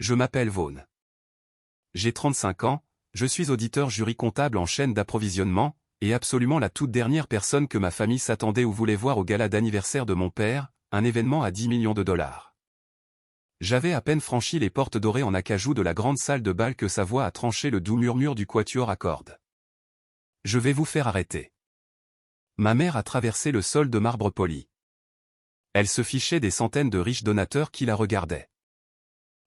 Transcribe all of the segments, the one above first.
Je m'appelle Vaughn. J'ai 35 ans, je suis auditeur jury comptable en chaîne d'approvisionnement, et absolument la toute dernière personne que ma famille s'attendait ou voulait voir au gala d'anniversaire de mon père, un événement à 10 millions de dollars. J'avais à peine franchi les portes dorées en acajou de la grande salle de bal que sa voix a tranché le doux murmure du quatuor à cordes. Je vais vous faire arrêter. Ma mère a traversé le sol de marbre poli. Elle se fichait des centaines de riches donateurs qui la regardaient.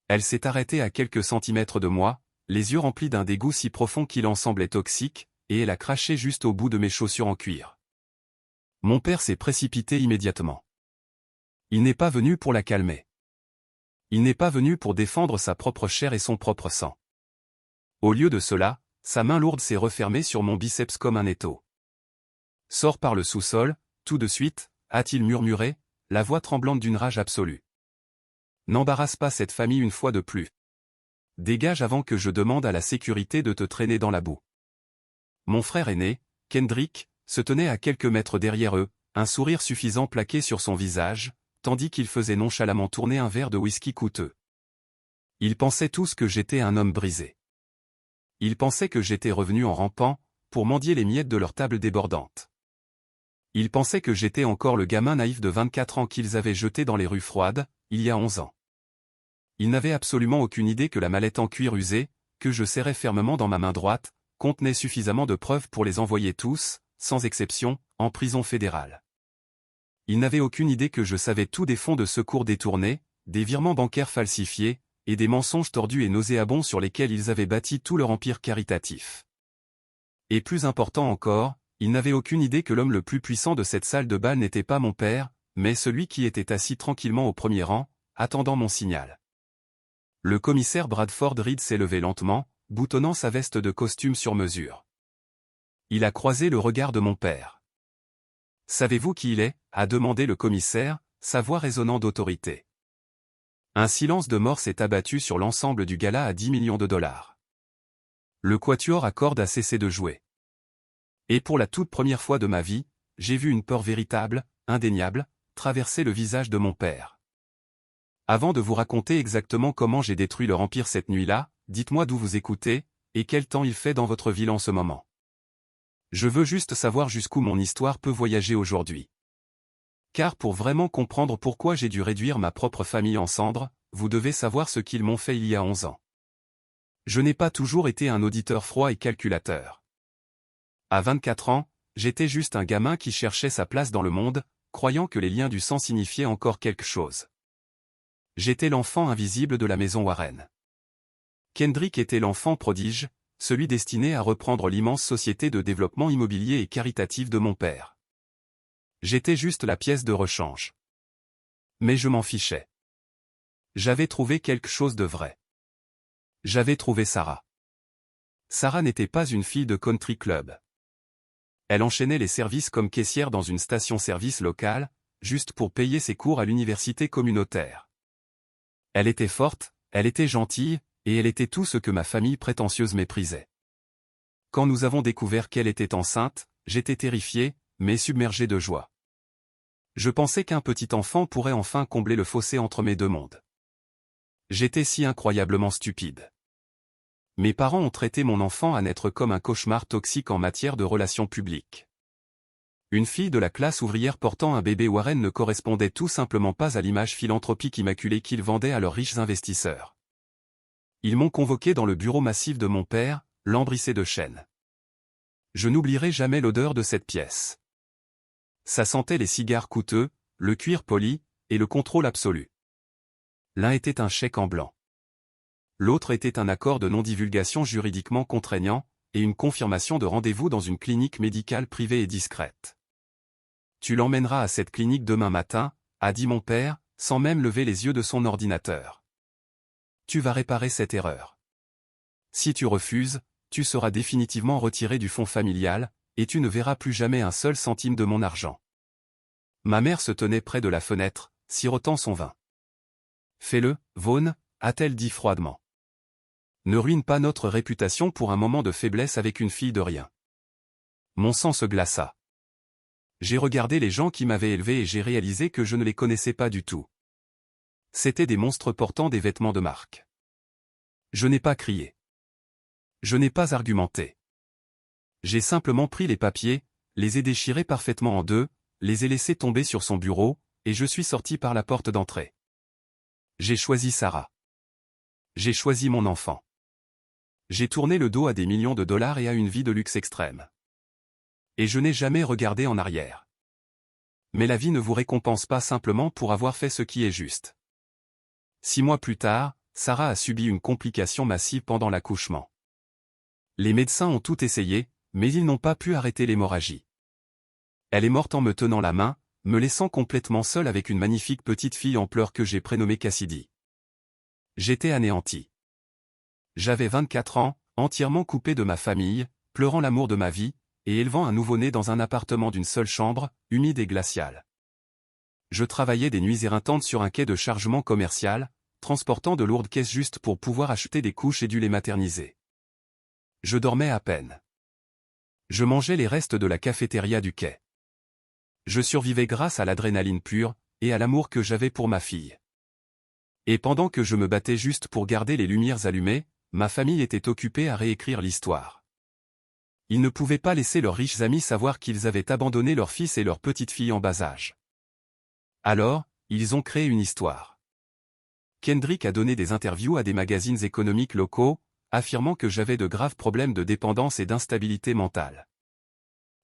Elle s'est arrêtée à quelques centimètres de moi, les yeux remplis d'un dégoût si profond qu'il en semblait toxique, et elle a craché juste au bout de mes chaussures en cuir. Mon père s'est précipité immédiatement. Il n'est pas venu pour la calmer. Il n'est pas venu pour défendre sa propre chair et son propre sang. Au lieu de cela, sa main lourde s'est refermée sur mon biceps comme un étau. « Sors par le sous-sol, tout de suite », a-t-il murmuré, la voix tremblante d'une rage absolue. « N'embarrasse pas cette famille une fois de plus. Dégage avant que je demande à la sécurité de te traîner dans la boue. » Mon frère aîné, Kendrick, se tenait à quelques mètres derrière eux, un sourire suffisant plaqué sur son visage, tandis qu'il faisait nonchalamment tourner un verre de whisky coûteux. Ils pensaient tous que j'étais un homme brisé. Ils pensaient que j'étais revenu en rampant, pour mendier les miettes de leur table débordante. Ils pensaient que j'étais encore le gamin naïf de 24 ans qu'ils avaient jeté dans les rues froides, il y a 11 ans. Ils n'avaient absolument aucune idée que la mallette en cuir usé, que je serrais fermement dans ma main droite, contenait suffisamment de preuves pour les envoyer tous, sans exception, en prison fédérale. Ils n'avaient aucune idée que je savais tout des fonds de secours détournés, des virements bancaires falsifiés, et des mensonges tordus et nauséabonds sur lesquels ils avaient bâti tout leur empire caritatif. Et plus important encore, ils n'avaient aucune idée que l'homme le plus puissant de cette salle de bal n'était pas mon père, mais celui qui était assis tranquillement au premier rang, attendant mon signal. Le commissaire Bradford Reed s'est levé lentement, boutonnant sa veste de costume sur mesure. Il a croisé le regard de mon père. « Savez-vous qui il est » a demandé le commissaire, sa voix résonnant d'autorité. Un silence de mort s'est abattu sur l'ensemble du gala à 10 millions de dollars. Le quatuor à cordes a cessé de jouer. Et pour la toute première fois de ma vie, j'ai vu une peur véritable, indéniable, traverser le visage de mon père. Avant de vous raconter exactement comment j'ai détruit leur empire cette nuit-là, dites-moi d'où vous écoutez, et quel temps il fait dans votre ville en ce moment. Je veux juste savoir jusqu'où mon histoire peut voyager aujourd'hui. Car pour vraiment comprendre pourquoi j'ai dû réduire ma propre famille en cendres, vous devez savoir ce qu'ils m'ont fait il y a 11 ans. Je n'ai pas toujours été un auditeur froid et calculateur. À 24 ans, j'étais juste un gamin qui cherchait sa place dans le monde, croyant que les liens du sang signifiaient encore quelque chose. J'étais l'enfant invisible de la maison Warren. Kendrick était l'enfant prodige, celui destiné à reprendre l'immense société de développement immobilier et caritatif de mon père. J'étais juste la pièce de rechange. Mais je m'en fichais. J'avais trouvé quelque chose de vrai. J'avais trouvé Sarah. Sarah n'était pas une fille de country club. Elle enchaînait les services comme caissière dans une station-service locale, juste pour payer ses cours à l'université communautaire. Elle était forte, elle était gentille, et elle était tout ce que ma famille prétentieuse méprisait. Quand nous avons découvert qu'elle était enceinte, j'étais terrifié, mais submergé de joie. Je pensais qu'un petit enfant pourrait enfin combler le fossé entre mes deux mondes. J'étais si incroyablement stupide. Mes parents ont traité mon enfant à naître comme un cauchemar toxique en matière de relations publiques. Une fille de la classe ouvrière portant un bébé Warren ne correspondait tout simplement pas à l'image philanthropique immaculée qu'ils vendaient à leurs riches investisseurs. Ils m'ont convoqué dans le bureau massif de mon père, lambrissé de chaînes. Je n'oublierai jamais l'odeur de cette pièce. Ça sentait les cigares coûteux, le cuir poli, et le contrôle absolu. L'un était un chèque en blanc. L'autre était un accord de non-divulgation juridiquement contraignant, et une confirmation de rendez-vous dans une clinique médicale privée et discrète. Tu l'emmèneras à cette clinique demain matin, a dit mon père, sans même lever les yeux de son ordinateur. Tu vas réparer cette erreur. Si tu refuses, tu seras définitivement retiré du fonds familial, et tu ne verras plus jamais un seul centime de mon argent. Ma mère se tenait près de la fenêtre, sirotant son vin. Fais-le, Vaughn, a-t-elle dit froidement. Ne ruine pas notre réputation pour un moment de faiblesse avec une fille de rien. Mon sang se glaça. J'ai regardé les gens qui m'avaient élevé et j'ai réalisé que je ne les connaissais pas du tout. C'étaient des monstres portant des vêtements de marque. Je n'ai pas crié. Je n'ai pas argumenté. J'ai simplement pris les papiers, les ai déchirés parfaitement en deux, les ai laissés tomber sur son bureau, et je suis sorti par la porte d'entrée. J'ai choisi Sarah. J'ai choisi mon enfant. J'ai tourné le dos à des millions de dollars et à une vie de luxe extrême. Et je n'ai jamais regardé en arrière. Mais la vie ne vous récompense pas simplement pour avoir fait ce qui est juste. 6 mois plus tard, Sarah a subi une complication massive pendant l'accouchement. Les médecins ont tout essayé, mais ils n'ont pas pu arrêter l'hémorragie. Elle est morte en me tenant la main, me laissant complètement seul avec une magnifique petite fille en pleurs que j'ai prénommée Cassidy. J'étais anéanti. J'avais 24 ans, entièrement coupé de ma famille, pleurant l'amour de ma vie, et élevant un nouveau-né dans un appartement d'une seule chambre, humide et glacial. Je travaillais des nuits éreintantes sur un quai de chargement commercial, transportant de lourdes caisses juste pour pouvoir acheter des couches et du lait maternisé. Je dormais à peine. Je mangeais les restes de la cafétéria du quai. Je survivais grâce à l'adrénaline pure, et à l'amour que j'avais pour ma fille. Et pendant que je me battais juste pour garder les lumières allumées, ma famille était occupée à réécrire l'histoire. Ils ne pouvaient pas laisser leurs riches amis savoir qu'ils avaient abandonné leur fils et leur petite fille en bas âge. Alors, ils ont créé une histoire. Kendrick a donné des interviews à des magazines économiques locaux, affirmant que j'avais de graves problèmes de dépendance et d'instabilité mentale.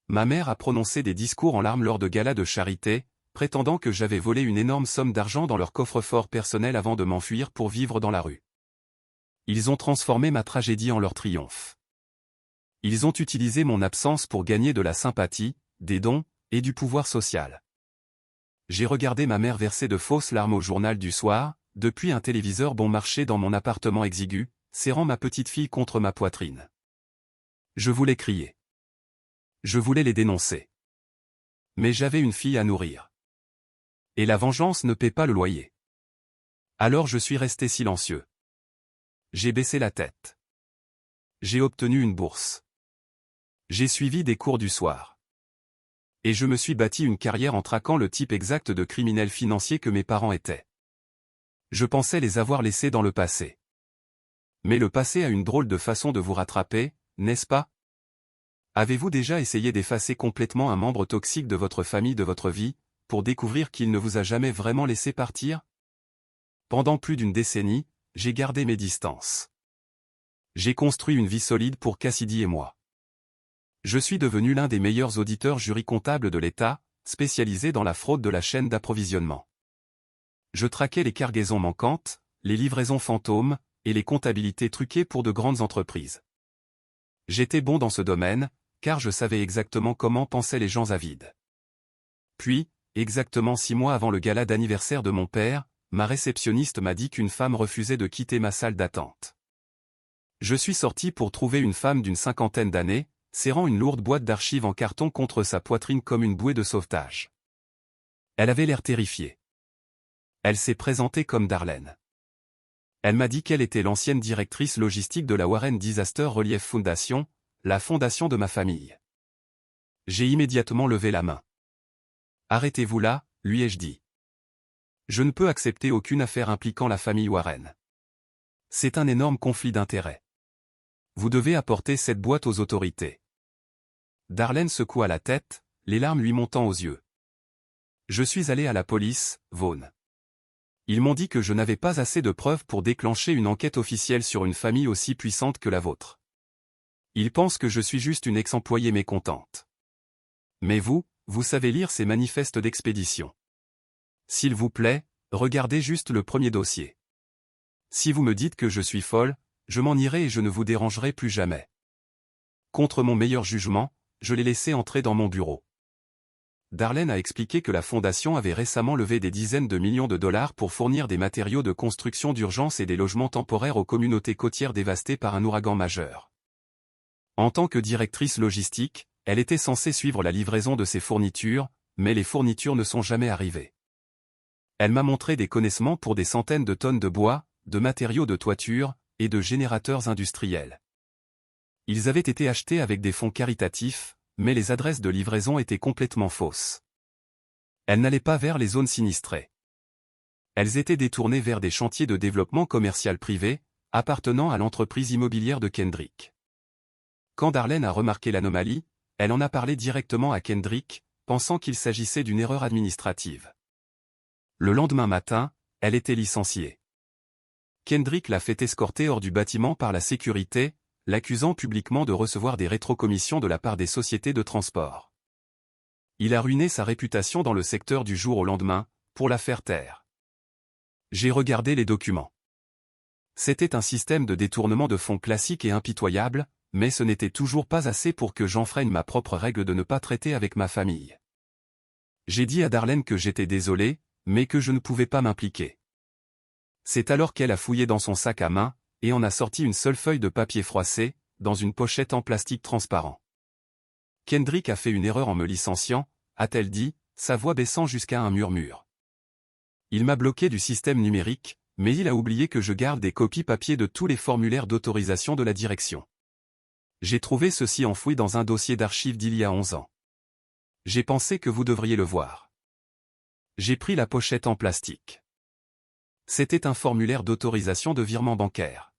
Ma mère a prononcé des discours en larmes lors de galas de charité, prétendant que j'avais volé une énorme somme d'argent dans leur coffre-fort personnel avant de m'enfuir pour vivre dans la rue. Ils ont transformé ma tragédie en leur triomphe. Ils ont utilisé mon absence pour gagner de la sympathie, des dons, et du pouvoir social. J'ai regardé ma mère verser de fausses larmes au journal du soir, depuis un téléviseur bon marché dans mon appartement exigu, serrant ma petite fille contre ma poitrine. Je voulais crier. Je voulais les dénoncer. Mais j'avais une fille à nourrir. Et la vengeance ne paie pas le loyer. Alors je suis resté silencieux. J'ai baissé la tête. J'ai obtenu une bourse. J'ai suivi des cours du soir. Et je me suis bâti une carrière en traquant le type exact de criminel financier que mes parents étaient. Je pensais les avoir laissés dans le passé. Mais le passé a une drôle de façon de vous rattraper, n'est-ce pas? Avez-vous déjà essayé d'effacer complètement un membre toxique de votre famille de votre vie, pour découvrir qu'il ne vous a jamais vraiment laissé partir? Pendant plus d'une décennie, j'ai gardé mes distances. J'ai construit une vie solide pour Cassidy et moi. Je suis devenu l'un des meilleurs auditeurs jury-comptables de l'État, spécialisé dans la fraude de la chaîne d'approvisionnement. Je traquais les cargaisons manquantes, les livraisons fantômes, et les comptabilités truquées pour de grandes entreprises. J'étais bon dans ce domaine, car je savais exactement comment pensaient les gens avides. Puis, exactement 6 mois avant le gala d'anniversaire de mon père, ma réceptionniste m'a dit qu'une femme refusait de quitter ma salle d'attente. Je suis sorti pour trouver une femme d'une 50aine d'années, serrant une lourde boîte d'archives en carton contre sa poitrine comme une bouée de sauvetage. Elle avait l'air terrifiée. Elle s'est présentée comme Darlene. Elle m'a dit qu'elle était l'ancienne directrice logistique de la Warren Disaster Relief Foundation, la fondation de ma famille. J'ai immédiatement levé la main. Arrêtez-vous là, lui ai-je dit. Je ne peux accepter aucune affaire impliquant la famille Warren. C'est un énorme conflit d'intérêts. Vous devez apporter cette boîte aux autorités. Darlene secoua la tête, les larmes lui montant aux yeux. Je suis allé à la police, Vaughn. Ils m'ont dit que je n'avais pas assez de preuves pour déclencher une enquête officielle sur une famille aussi puissante que la vôtre. Ils pensent que je suis juste une ex-employée mécontente. Mais vous savez lire ces manifestes d'expédition. S'il vous plaît, regardez juste le premier dossier. Si vous me dites que je suis folle, je m'en irai et je ne vous dérangerai plus jamais. Contre mon meilleur jugement, je l'ai laissé entrer dans mon bureau. Darlene a expliqué que la fondation avait récemment levé des dizaines de millions de dollars pour fournir des matériaux de construction d'urgence et des logements temporaires aux communautés côtières dévastées par un ouragan majeur. En tant que directrice logistique, elle était censée suivre la livraison de ces fournitures, mais les fournitures ne sont jamais arrivées. Elle m'a montré des connaissements pour des centaines de tonnes de bois, de matériaux de toiture, et de générateurs industriels. Ils avaient été achetés avec des fonds caritatifs, mais les adresses de livraison étaient complètement fausses. Elles n'allaient pas vers les zones sinistrées. Elles étaient détournées vers des chantiers de développement commercial privé, appartenant à l'entreprise immobilière de Kendrick. Quand Darlene a remarqué l'anomalie, elle en a parlé directement à Kendrick, pensant qu'il s'agissait d'une erreur administrative. Le lendemain matin, elle était licenciée. Kendrick l'a fait escorter hors du bâtiment par la sécurité, l'accusant publiquement de recevoir des rétrocommissions de la part des sociétés de transport. Il a ruiné sa réputation dans le secteur du jour au lendemain, pour la faire taire. J'ai regardé les documents. C'était un système de détournement de fonds classique et impitoyable, mais ce n'était toujours pas assez pour que j'enfreigne ma propre règle de ne pas traiter avec ma famille. J'ai dit à Darlene que j'étais désolé, mais que je ne pouvais pas m'impliquer. C'est alors qu'elle a fouillé dans son sac à main, et en a sorti une seule feuille de papier froissé, dans une pochette en plastique transparent. Kendrick a fait une erreur en me licenciant, a-t-elle dit, sa voix baissant jusqu'à un murmure. Il m'a bloqué du système numérique, mais il a oublié que je garde des copies papier de tous les formulaires d'autorisation de la direction. J'ai trouvé ceci enfoui dans un dossier d'archives d'il y a 11 ans. J'ai pensé que vous devriez le voir. J'ai pris la pochette en plastique. C'était un formulaire d'autorisation de virement bancaire.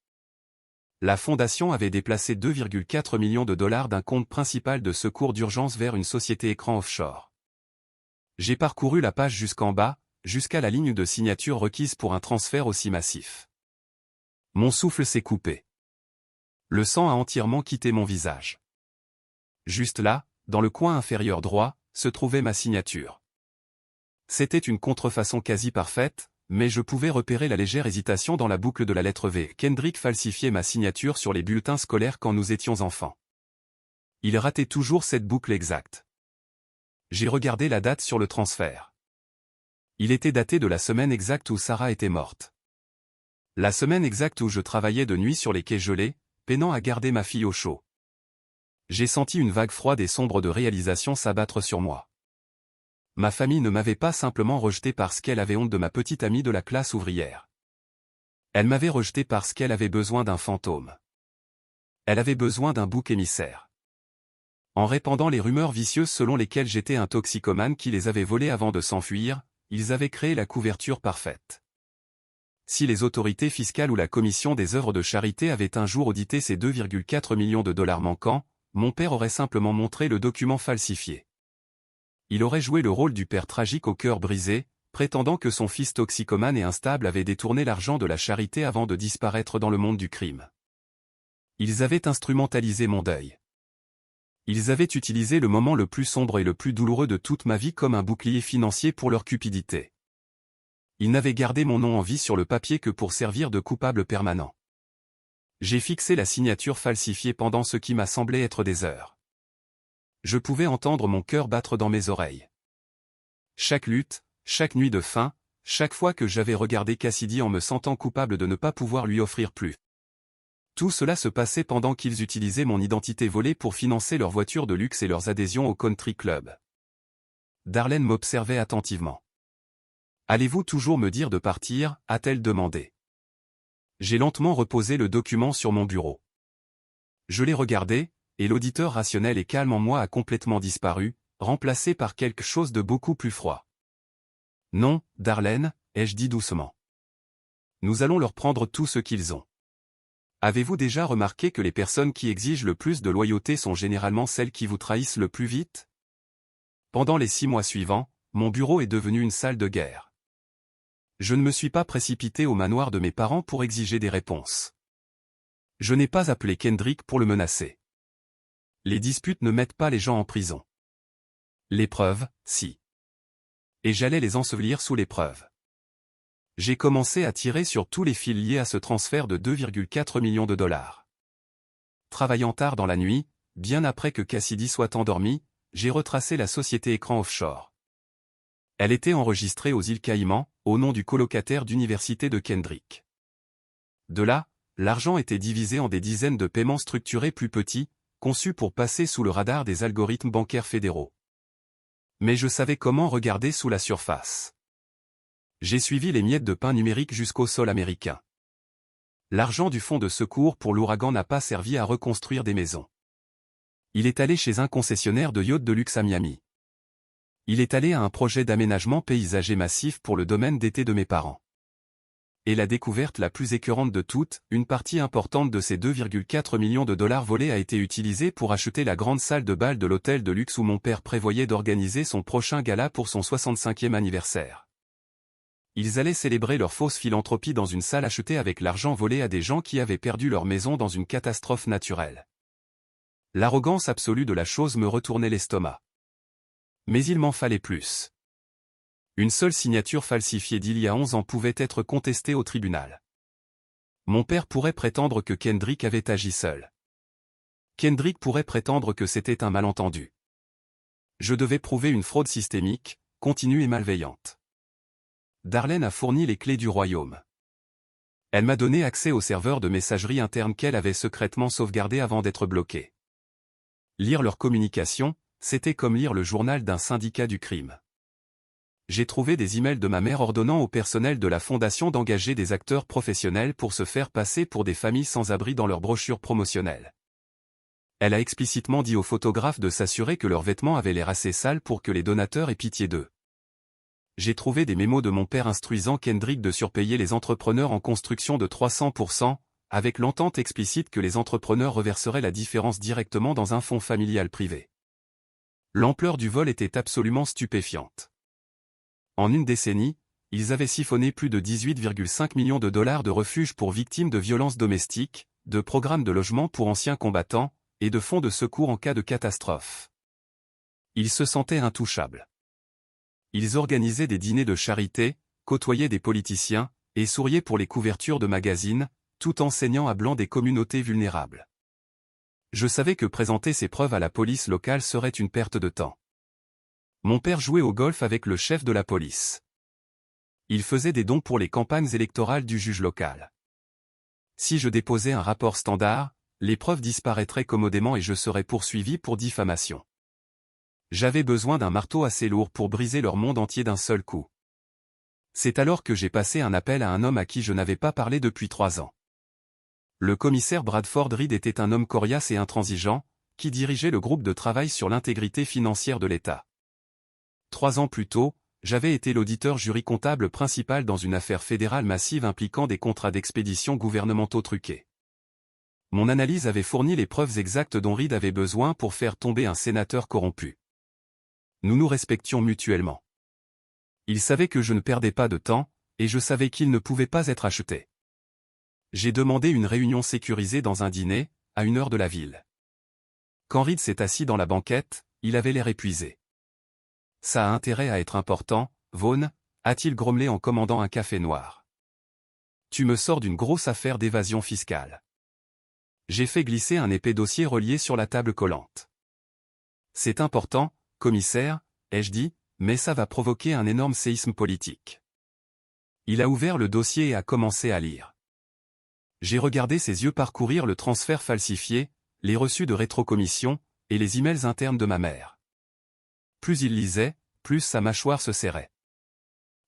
La fondation avait déplacé 2,4 millions de dollars d'un compte principal de secours d'urgence vers une société écran offshore. J'ai parcouru la page jusqu'en bas, jusqu'à la ligne de signature requise pour un transfert aussi massif. Mon souffle s'est coupé. Le sang a entièrement quitté mon visage. Juste là, dans le coin inférieur droit, se trouvait ma signature. C'était une contrefaçon quasi parfaite, mais je pouvais repérer la légère hésitation dans la boucle de la lettre V. Kendrick falsifiait ma signature sur les bulletins scolaires quand nous étions enfants. Il ratait toujours cette boucle exacte. J'ai regardé la date sur le transfert. Il était daté de la semaine exacte où Sarah était morte. La semaine exacte où je travaillais de nuit sur les quais gelés, peinant à garder ma fille au chaud. J'ai senti une vague froide et sombre de réalisation s'abattre sur moi. Ma famille ne m'avait pas simplement rejeté parce qu'elle avait honte de ma petite amie de la classe ouvrière. Elle m'avait rejeté parce qu'elle avait besoin d'un fantôme. Elle avait besoin d'un bouc émissaire. En répandant les rumeurs vicieuses selon lesquelles j'étais un toxicomane qui les avait volés avant de s'enfuir, ils avaient créé la couverture parfaite. Si les autorités fiscales ou la commission des œuvres de charité avaient un jour audité ces 2,4 millions de dollars manquants, mon père aurait simplement montré le document falsifié. Il aurait joué le rôle du père tragique au cœur brisé, prétendant que son fils toxicomane et instable avait détourné l'argent de la charité avant de disparaître dans le monde du crime. Ils avaient instrumentalisé mon deuil. Ils avaient utilisé le moment le plus sombre et le plus douloureux de toute ma vie comme un bouclier financier pour leur cupidité. Ils n'avaient gardé mon nom en vie sur le papier que pour servir de coupable permanent. J'ai fixé la signature falsifiée pendant ce qui m'a semblé être des heures. Je pouvais entendre mon cœur battre dans mes oreilles. Chaque lutte, chaque nuit de faim, chaque fois que j'avais regardé Cassidy en me sentant coupable de ne pas pouvoir lui offrir plus. Tout cela se passait pendant qu'ils utilisaient mon identité volée pour financer leurs voitures de luxe et leurs adhésions au country club. Darlene m'observait attentivement. « Allez-vous toujours me dire de partir ?» a-t-elle demandé. J'ai lentement reposé le document sur mon bureau. Je l'ai regardé, et l'auditeur rationnel et calme en moi a complètement disparu, remplacé par quelque chose de beaucoup plus froid. « Non, Darlene, ai-je dit doucement. Nous allons leur prendre tout ce qu'ils ont. Avez-vous déjà remarqué que les personnes qui exigent le plus de loyauté sont généralement celles qui vous trahissent le plus vite? Pendant les 6 mois suivants, mon bureau est devenu une salle de guerre. Je ne me suis pas précipité au manoir de mes parents pour exiger des réponses. Je n'ai pas appelé Kendrick pour le menacer. Les disputes ne mettent pas les gens en prison. Les preuves, si. Et j'allais les ensevelir sous les preuves. J'ai commencé à tirer sur tous les fils liés à ce transfert de 2,4 millions de dollars. Travaillant tard dans la nuit, bien après que Cassidy soit endormi, j'ai retracé la société écran offshore. Elle était enregistrée aux îles Caïmans, au nom du colocataire d'université de Kendrick. De là, l'argent était divisé en des dizaines de paiements structurés plus petits, conçus pour passer sous le radar des algorithmes bancaires fédéraux. Mais je savais comment regarder sous la surface. J'ai suivi les miettes de pain numérique jusqu'au sol américain. L'argent du fonds de secours pour l'ouragan n'a pas servi à reconstruire des maisons. Il est allé chez un concessionnaire de yachts de luxe à Miami. Il est allé à un projet d'aménagement paysager massif pour le domaine d'été de mes parents. Et la découverte la plus écœurante de toutes, une partie importante de ces 2,4 millions de dollars volés a été utilisée pour acheter la grande salle de bal de l'hôtel de luxe où mon père prévoyait d'organiser son prochain gala pour son 65e anniversaire. Ils allaient célébrer leur fausse philanthropie dans une salle achetée avec l'argent volé à des gens qui avaient perdu leur maison dans une catastrophe naturelle. L'arrogance absolue de la chose me retournait l'estomac. Mais il m'en fallait plus. Une seule signature falsifiée d'il y a 11 ans pouvait être contestée au tribunal. Mon père pourrait prétendre que Kendrick avait agi seul. Kendrick pourrait prétendre que c'était un malentendu. Je devais prouver une fraude systémique, continue et malveillante. Darlene a fourni les clés du royaume. Elle m'a donné accès aux serveurs de messagerie interne qu'elle avait secrètement sauvegardés avant d'être bloquée. Lire leurs communications, c'était comme lire le journal d'un syndicat du crime. J'ai trouvé des emails de ma mère ordonnant au personnel de la fondation d'engager des acteurs professionnels pour se faire passer pour des familles sans abri dans leurs brochures promotionnelles. Elle a explicitement dit aux photographes de s'assurer que leurs vêtements avaient l'air assez sales pour que les donateurs aient pitié d'eux. J'ai trouvé des mémos de mon père instruisant Kendrick de surpayer les entrepreneurs en construction de 300%, avec l'entente explicite que les entrepreneurs reverseraient la différence directement dans un fonds familial privé. L'ampleur du vol était absolument stupéfiante. En une décennie, ils avaient siphonné plus de 18,5 millions de dollars de refuges pour victimes de violences domestiques, de programmes de logement pour anciens combattants, et de fonds de secours en cas de catastrophe. Ils se sentaient intouchables. Ils organisaient des dîners de charité, côtoyaient des politiciens, et souriaient pour les couvertures de magazines, tout en saignant à blanc des communautés vulnérables. Je savais que présenter ces preuves à la police locale serait une perte de temps. Mon père jouait au golf avec le chef de la police. Il faisait des dons pour les campagnes électorales du juge local. Si je déposais un rapport standard, les preuves disparaîtraient commodément et je serais poursuivi pour diffamation. J'avais besoin d'un marteau assez lourd pour briser leur monde entier d'un seul coup. C'est alors que j'ai passé un appel à un homme à qui je n'avais pas parlé depuis 3 ans. Le commissaire Bradford Reed était un homme coriace et intransigeant, qui dirigeait le groupe de travail sur l'intégrité financière de l'État. 3 ans plus tôt, j'avais été l'auditeur jury comptable principal dans une affaire fédérale massive impliquant des contrats d'expédition gouvernementaux truqués. Mon analyse avait fourni les preuves exactes dont Reed avait besoin pour faire tomber un sénateur corrompu. Nous nous respections mutuellement. Il savait que je ne perdais pas de temps, et je savais qu'il ne pouvait pas être acheté. J'ai demandé une réunion sécurisée dans un dîner, à 1 heure de la ville. Quand Reed s'est assis dans la banquette, il avait l'air épuisé. Ça a intérêt à être important, Vaughn, a-t-il grommelé en commandant un café noir. Tu me sors d'une grosse affaire d'évasion fiscale. J'ai fait glisser un épais dossier relié sur la table collante. C'est important, commissaire, ai-je dit, mais ça va provoquer un énorme séisme politique. Il a ouvert le dossier et a commencé à lire. J'ai regardé ses yeux parcourir le transfert falsifié, les reçus de rétrocommission, et les emails internes de ma mère. Plus il lisait, plus sa mâchoire se serrait.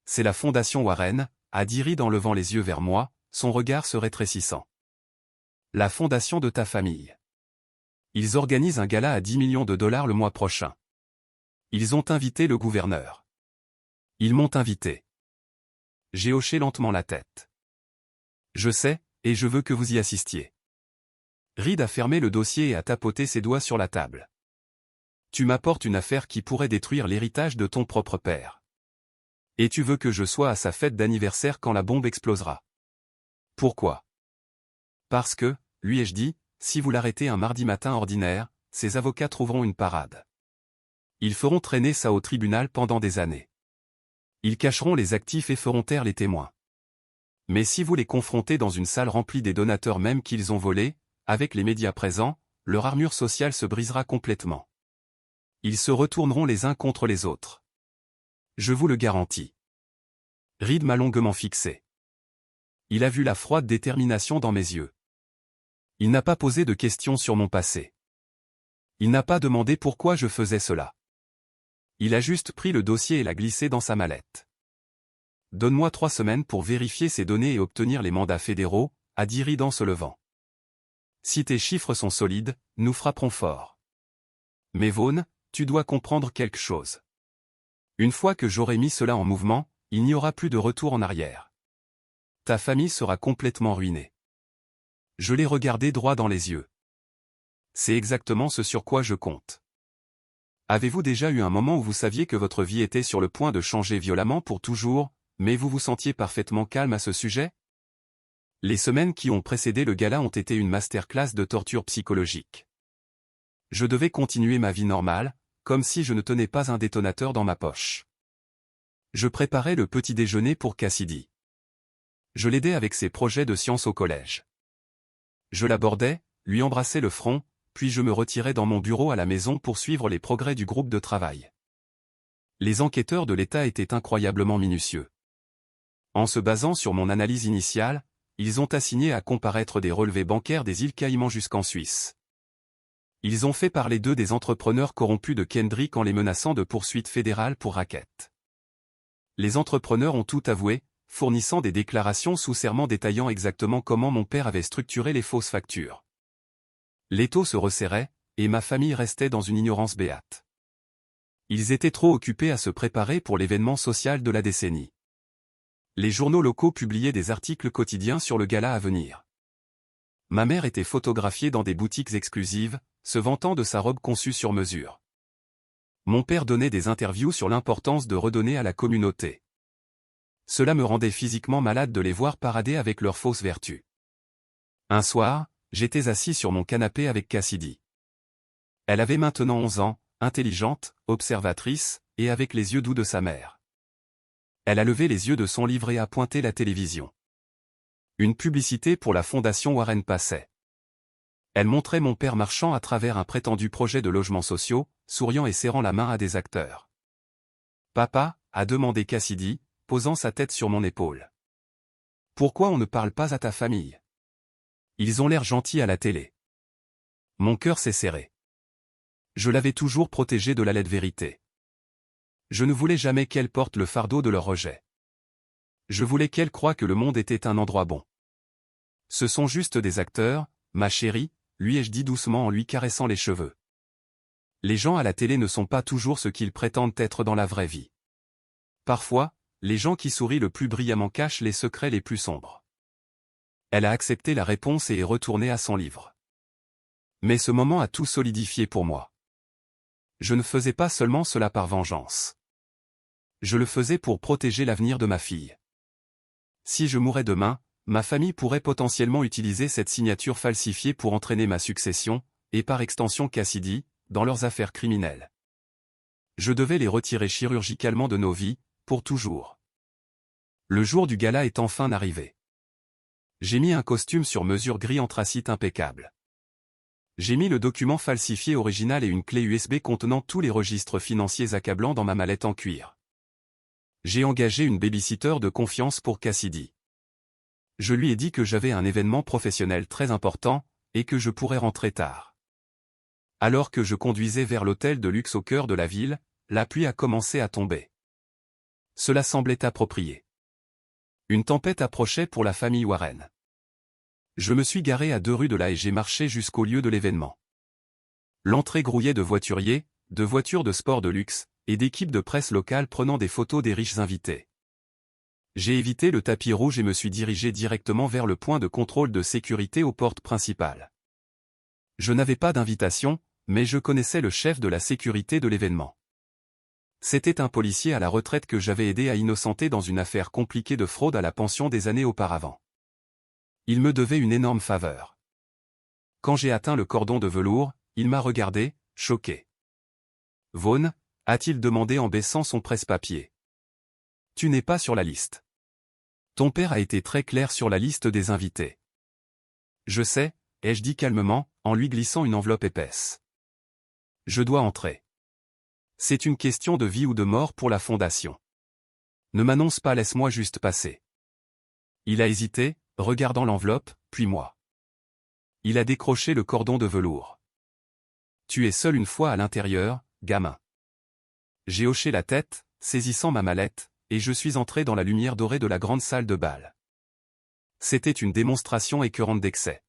C'est la fondation Warren, a dit Reed en levant les yeux vers moi, son regard se rétrécissant. La fondation de ta famille. Ils organisent un gala à 10 millions de dollars le mois prochain. Ils ont invité le gouverneur. Ils m'ont invité. J'ai hoché lentement la tête. Je sais, et je veux que vous y assistiez. Reed a fermé le dossier et a tapoté ses doigts sur la table. Tu m'apportes une affaire qui pourrait détruire l'héritage de ton propre père. Et tu veux que je sois à sa fête d'anniversaire quand la bombe explosera. Pourquoi? Parce que, lui ai-je dit, si vous l'arrêtez un mardi matin ordinaire, ses avocats trouveront une parade. Ils feront traîner ça au tribunal pendant des années. Ils cacheront les actifs et feront taire les témoins. Mais si vous les confrontez dans une salle remplie des donateurs même qu'ils ont volés, avec les médias présents, leur armure sociale se brisera complètement. Ils se retourneront les uns contre les autres. Je vous le garantis. Reed m'a longuement fixé. Il a vu la froide détermination dans mes yeux. Il n'a pas posé de questions sur mon passé. Il n'a pas demandé pourquoi je faisais cela. Il a juste pris le dossier et l'a glissé dans sa mallette. Donne-moi 3 semaines pour vérifier ces données et obtenir les mandats fédéraux, a dit Reed en se levant. Si tes chiffres sont solides, nous frapperons fort. Mais Vaughn, tu dois comprendre quelque chose. Une fois que j'aurai mis cela en mouvement, il n'y aura plus de retour en arrière. ta famille sera complètement ruinée. Je l'ai regardé droit dans les yeux. C'est exactement ce sur quoi je compte. Avez-vous déjà eu un moment où vous saviez que votre vie était sur le point de changer violemment pour toujours, mais vous vous sentiez parfaitement calme à ce sujet? Les semaines qui ont précédé le gala ont été une masterclass de torture psychologique. Je devais continuer ma vie normale, comme si je ne tenais pas un détonateur dans ma poche. Je préparais le petit déjeuner pour Cassidy. Je l'aidais avec ses projets de sciences au collège. Je l'abordais, lui embrassais le front, puis je me retirais dans mon bureau à la maison pour suivre les progrès du groupe de travail. Les enquêteurs de l'État étaient incroyablement minutieux. En se basant sur mon analyse initiale, ils ont assigné à comparaître des relevés bancaires des îles Caïmans jusqu'en Suisse. Ils ont fait parler d'eux des entrepreneurs corrompus de Kendrick en les menaçant de poursuites fédérales pour racket. Les entrepreneurs ont tout avoué, fournissant des déclarations sous serment détaillant exactement comment mon père avait structuré les fausses factures. L'étau se resserrait, et ma famille restait dans une ignorance béate. Ils étaient trop occupés à se préparer pour l'événement social de la décennie. Les journaux locaux publiaient des articles quotidiens sur le gala à venir. Ma mère était photographiée dans des boutiques exclusives, se vantant de sa robe conçue sur mesure. Mon père donnait des interviews sur l'importance de redonner à la communauté. Cela me rendait physiquement malade de les voir parader avec leurs fausses vertus. Un soir, j'étais assis sur mon canapé avec Cassidy. Elle avait maintenant 11 ans, intelligente, observatrice, et avec les yeux doux de sa mère. Elle a levé les yeux de son livre et a pointé la télévision. Une publicité pour la fondation Warren passait. Elle montrait mon père marchant à travers un prétendu projet de logements sociaux, souriant et serrant la main à des acteurs. « Papa » a demandé Cassidy, posant sa tête sur mon épaule. « Pourquoi on ne parle pas à ta famille? Ils ont l'air gentils à la télé. » Mon cœur s'est serré. Je l'avais toujours protégée de la laide vérité. Je ne voulais jamais qu'elle porte le fardeau de leur rejet. Je voulais qu'elle croie que le monde était un endroit bon. Ce sont juste des acteurs, ma chérie, lui ai-je dit doucement en lui caressant les cheveux. Les gens à la télé ne sont pas toujours ce qu'ils prétendent être dans la vraie vie. Parfois, les gens qui sourient le plus brillamment cachent les secrets les plus sombres. Elle a accepté la réponse et est retournée à son livre. Mais ce moment a tout solidifié pour moi. Je ne faisais pas seulement cela par vengeance. Je le faisais pour protéger l'avenir de ma fille. Si je mourais demain, ma famille pourrait potentiellement utiliser cette signature falsifiée pour entraîner ma succession, et par extension Cassidy, dans leurs affaires criminelles. Je devais les retirer chirurgicalement de nos vies, pour toujours. Le jour du gala est enfin arrivé. J'ai mis un costume sur mesure gris anthracite impeccable. J'ai mis le document falsifié original et une clé USB contenant tous les registres financiers accablants dans ma mallette en cuir. J'ai engagé une babysitter de confiance pour Cassidy. Je lui ai dit que j'avais un événement professionnel très important, et que je pourrais rentrer tard. Alors que je conduisais vers l'hôtel de luxe au cœur de la ville, la pluie a commencé à tomber. Cela semblait approprié. Une tempête approchait pour la famille Warren. Je me suis garé à 2 rues de là et j'ai marché jusqu'au lieu de l'événement. L'entrée grouillait de voituriers, de voitures de sport de luxe, et d'équipes de presse locales prenant des photos des riches invités. J'ai évité le tapis rouge et me suis dirigé directement vers le point de contrôle de sécurité aux portes principales. Je n'avais pas d'invitation, mais je connaissais le chef de la sécurité de l'événement. C'était un policier à la retraite que j'avais aidé à innocenter dans une affaire compliquée de fraude à la pension des années auparavant. Il me devait une énorme faveur. Quand j'ai atteint le cordon de velours, il m'a regardé, choqué. « Vaughn » a-t-il demandé en baissant son presse-papier. « Tu n'es pas sur la liste. Ton père a été très clair sur la liste des invités. »« Je sais » ai-je dit calmement, en lui glissant une enveloppe épaisse. « Je dois entrer. C'est une question de vie ou de mort pour la fondation. Ne m'annonce pas, laisse-moi juste passer. » Il a hésité, regardant l'enveloppe, puis moi. Il a décroché le cordon de velours. « Tu es seul une fois à l'intérieur, gamin. » J'ai hoché la tête, saisissant ma mallette, et je suis entré dans la lumière dorée de la grande salle de bal. C'était une démonstration écœurante d'excès.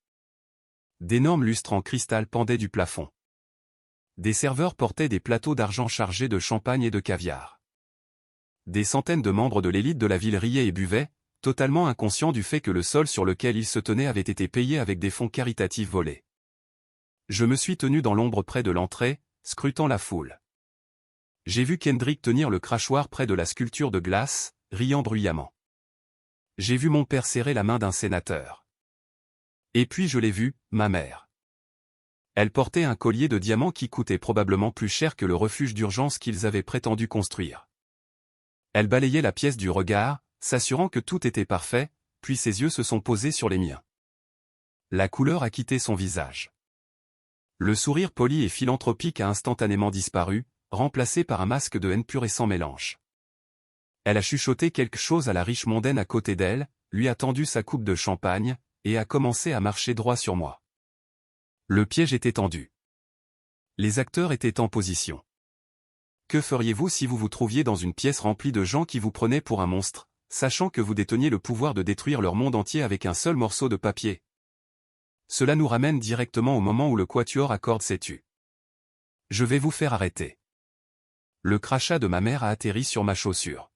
D'énormes lustres en cristal pendaient du plafond. Des serveurs portaient des plateaux d'argent chargés de champagne et de caviar. Des centaines de membres de l'élite de la ville riaient et buvaient, totalement inconscient du fait que le sol sur lequel il se tenait avait été payé avec des fonds caritatifs volés. Je me suis tenu dans l'ombre près de l'entrée, scrutant la foule. J'ai vu Kendrick tenir le crachoir près de la sculpture de glace, riant bruyamment. J'ai vu mon père serrer la main d'un sénateur. Et puis je l'ai vue, ma mère. Elle portait un collier de diamants qui coûtait probablement plus cher que le refuge d'urgence qu'ils avaient prétendu construire. Elle balayait la pièce du regard, s'assurant que tout était parfait, puis ses yeux se sont posés sur les miens. La couleur a quitté son visage. Le sourire poli et philanthropique a instantanément disparu, remplacé par un masque de haine pure et sans mélange. Elle a chuchoté quelque chose à la riche mondaine à côté d'elle, lui a tendu sa coupe de champagne, et a commencé à marcher droit sur moi. Le piège était tendu. Les acteurs étaient en position. Que feriez-vous si vous vous trouviez dans une pièce remplie de gens qui vous prenaient pour un monstre, sachant que vous déteniez le pouvoir de détruire leur monde entier avec un seul morceau de papier? Cela nous ramène directement au moment où le quatuor à cordes s'est tu. Je vais vous faire arrêter. Le crachat de ma mère a atterri sur ma chaussure.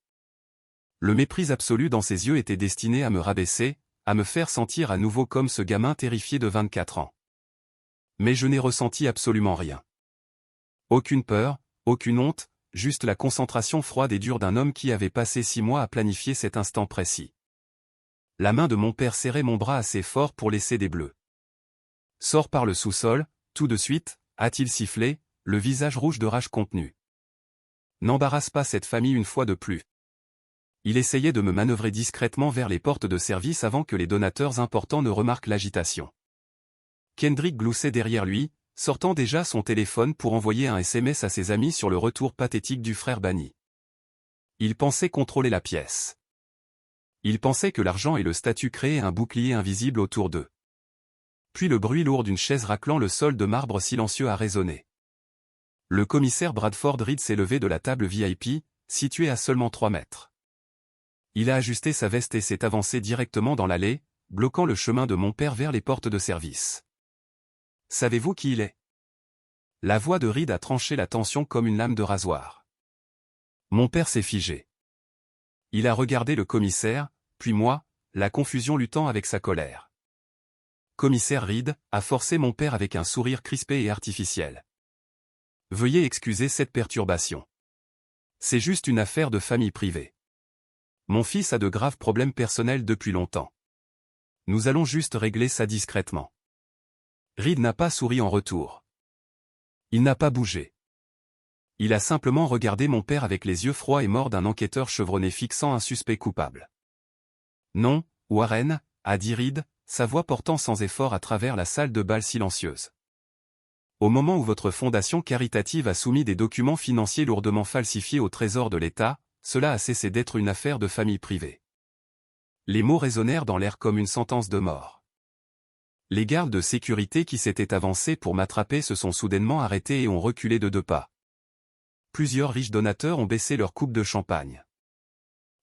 Le mépris absolu dans ses yeux était destiné à me rabaisser, à me faire sentir à nouveau comme ce gamin terrifié de 24 ans. Mais je n'ai ressenti absolument rien. Aucune peur, aucune honte, juste la concentration froide et dure d'un homme qui avait passé 6 mois à planifier cet instant précis. La main de mon père serrait mon bras assez fort pour laisser des bleus. Sors par le sous-sol, tout de suite, a-t-il sifflé, le visage rouge de rage contenue. N'embarrasse pas cette famille une fois de plus. Il essayait de me manœuvrer discrètement vers les portes de service avant que les donateurs importants ne remarquent l'agitation. Kendrick gloussait derrière lui, sortant déjà son téléphone pour envoyer un SMS à ses amis sur le retour pathétique du frère banni. Il pensait contrôler la pièce. Il pensait que l'argent et le statut créaient un bouclier invisible autour d'eux. Puis le bruit lourd d'une chaise raclant le sol de marbre silencieux a résonné. Le commissaire Bradford Reed s'est levé de la table VIP, située à seulement 3 mètres. Il a ajusté sa veste et s'est avancé directement dans l'allée, bloquant le chemin de mon père vers les portes de service. Savez-vous qui il est? La voix de Reed a tranché la tension comme une lame de rasoir. Mon père s'est figé. Il a regardé le commissaire, puis moi, la confusion luttant avec sa colère. Commissaire Reed, a forcé mon père avec un sourire crispé et artificiel. Veuillez excuser cette perturbation. C'est juste une affaire de famille privée. Mon fils a de graves problèmes personnels depuis longtemps. Nous allons juste régler ça discrètement. Reed n'a pas souri en retour. Il n'a pas bougé. Il a simplement regardé mon père avec les yeux froids et morts d'un enquêteur chevronné fixant un suspect coupable. Non, Warren, a dit Reed, sa voix portant sans effort à travers la salle de bal silencieuse. Au moment où votre fondation caritative a soumis des documents financiers lourdement falsifiés au trésor de l'État, cela a cessé d'être une affaire de famille privée. Les mots résonnèrent dans l'air comme une sentence de mort. Les gardes de sécurité qui s'étaient avancés pour m'attraper se sont soudainement arrêtés et ont reculé de 2 pas. Plusieurs riches donateurs ont baissé leur coupe de champagne.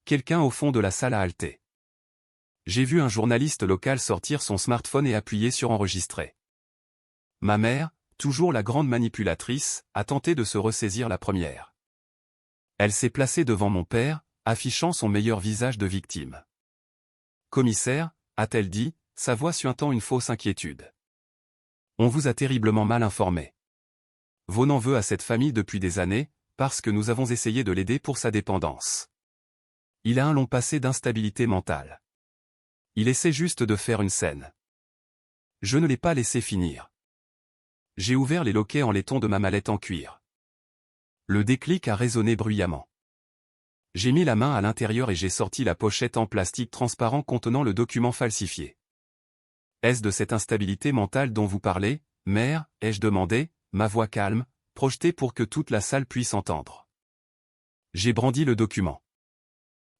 Quelqu'un au fond de la salle a halté. J'ai vu un journaliste local sortir son smartphone et appuyer sur enregistrer. Ma mère, toujours la grande manipulatrice, a tenté de se ressaisir la première. Elle s'est placée devant mon père, affichant son meilleur visage de victime. Commissaire, a-t-elle dit, sa voix suintant une fausse inquiétude. On vous a terriblement mal informé. Vos n'en veut à cette famille depuis des années, parce que nous avons essayé de l'aider pour sa dépendance. Il a un long passé d'instabilité mentale. Il essaie juste de faire une scène. Je ne l'ai pas laissé finir. J'ai ouvert les loquets en laiton de ma mallette en cuir. Le déclic a résonné bruyamment. J'ai mis la main à l'intérieur et j'ai sorti la pochette en plastique transparent contenant le document falsifié. Est-ce de cette instabilité mentale dont vous parlez, mère, ai-je demandé, ma voix calme, projetée pour que toute la salle puisse entendre. J'ai brandi le document.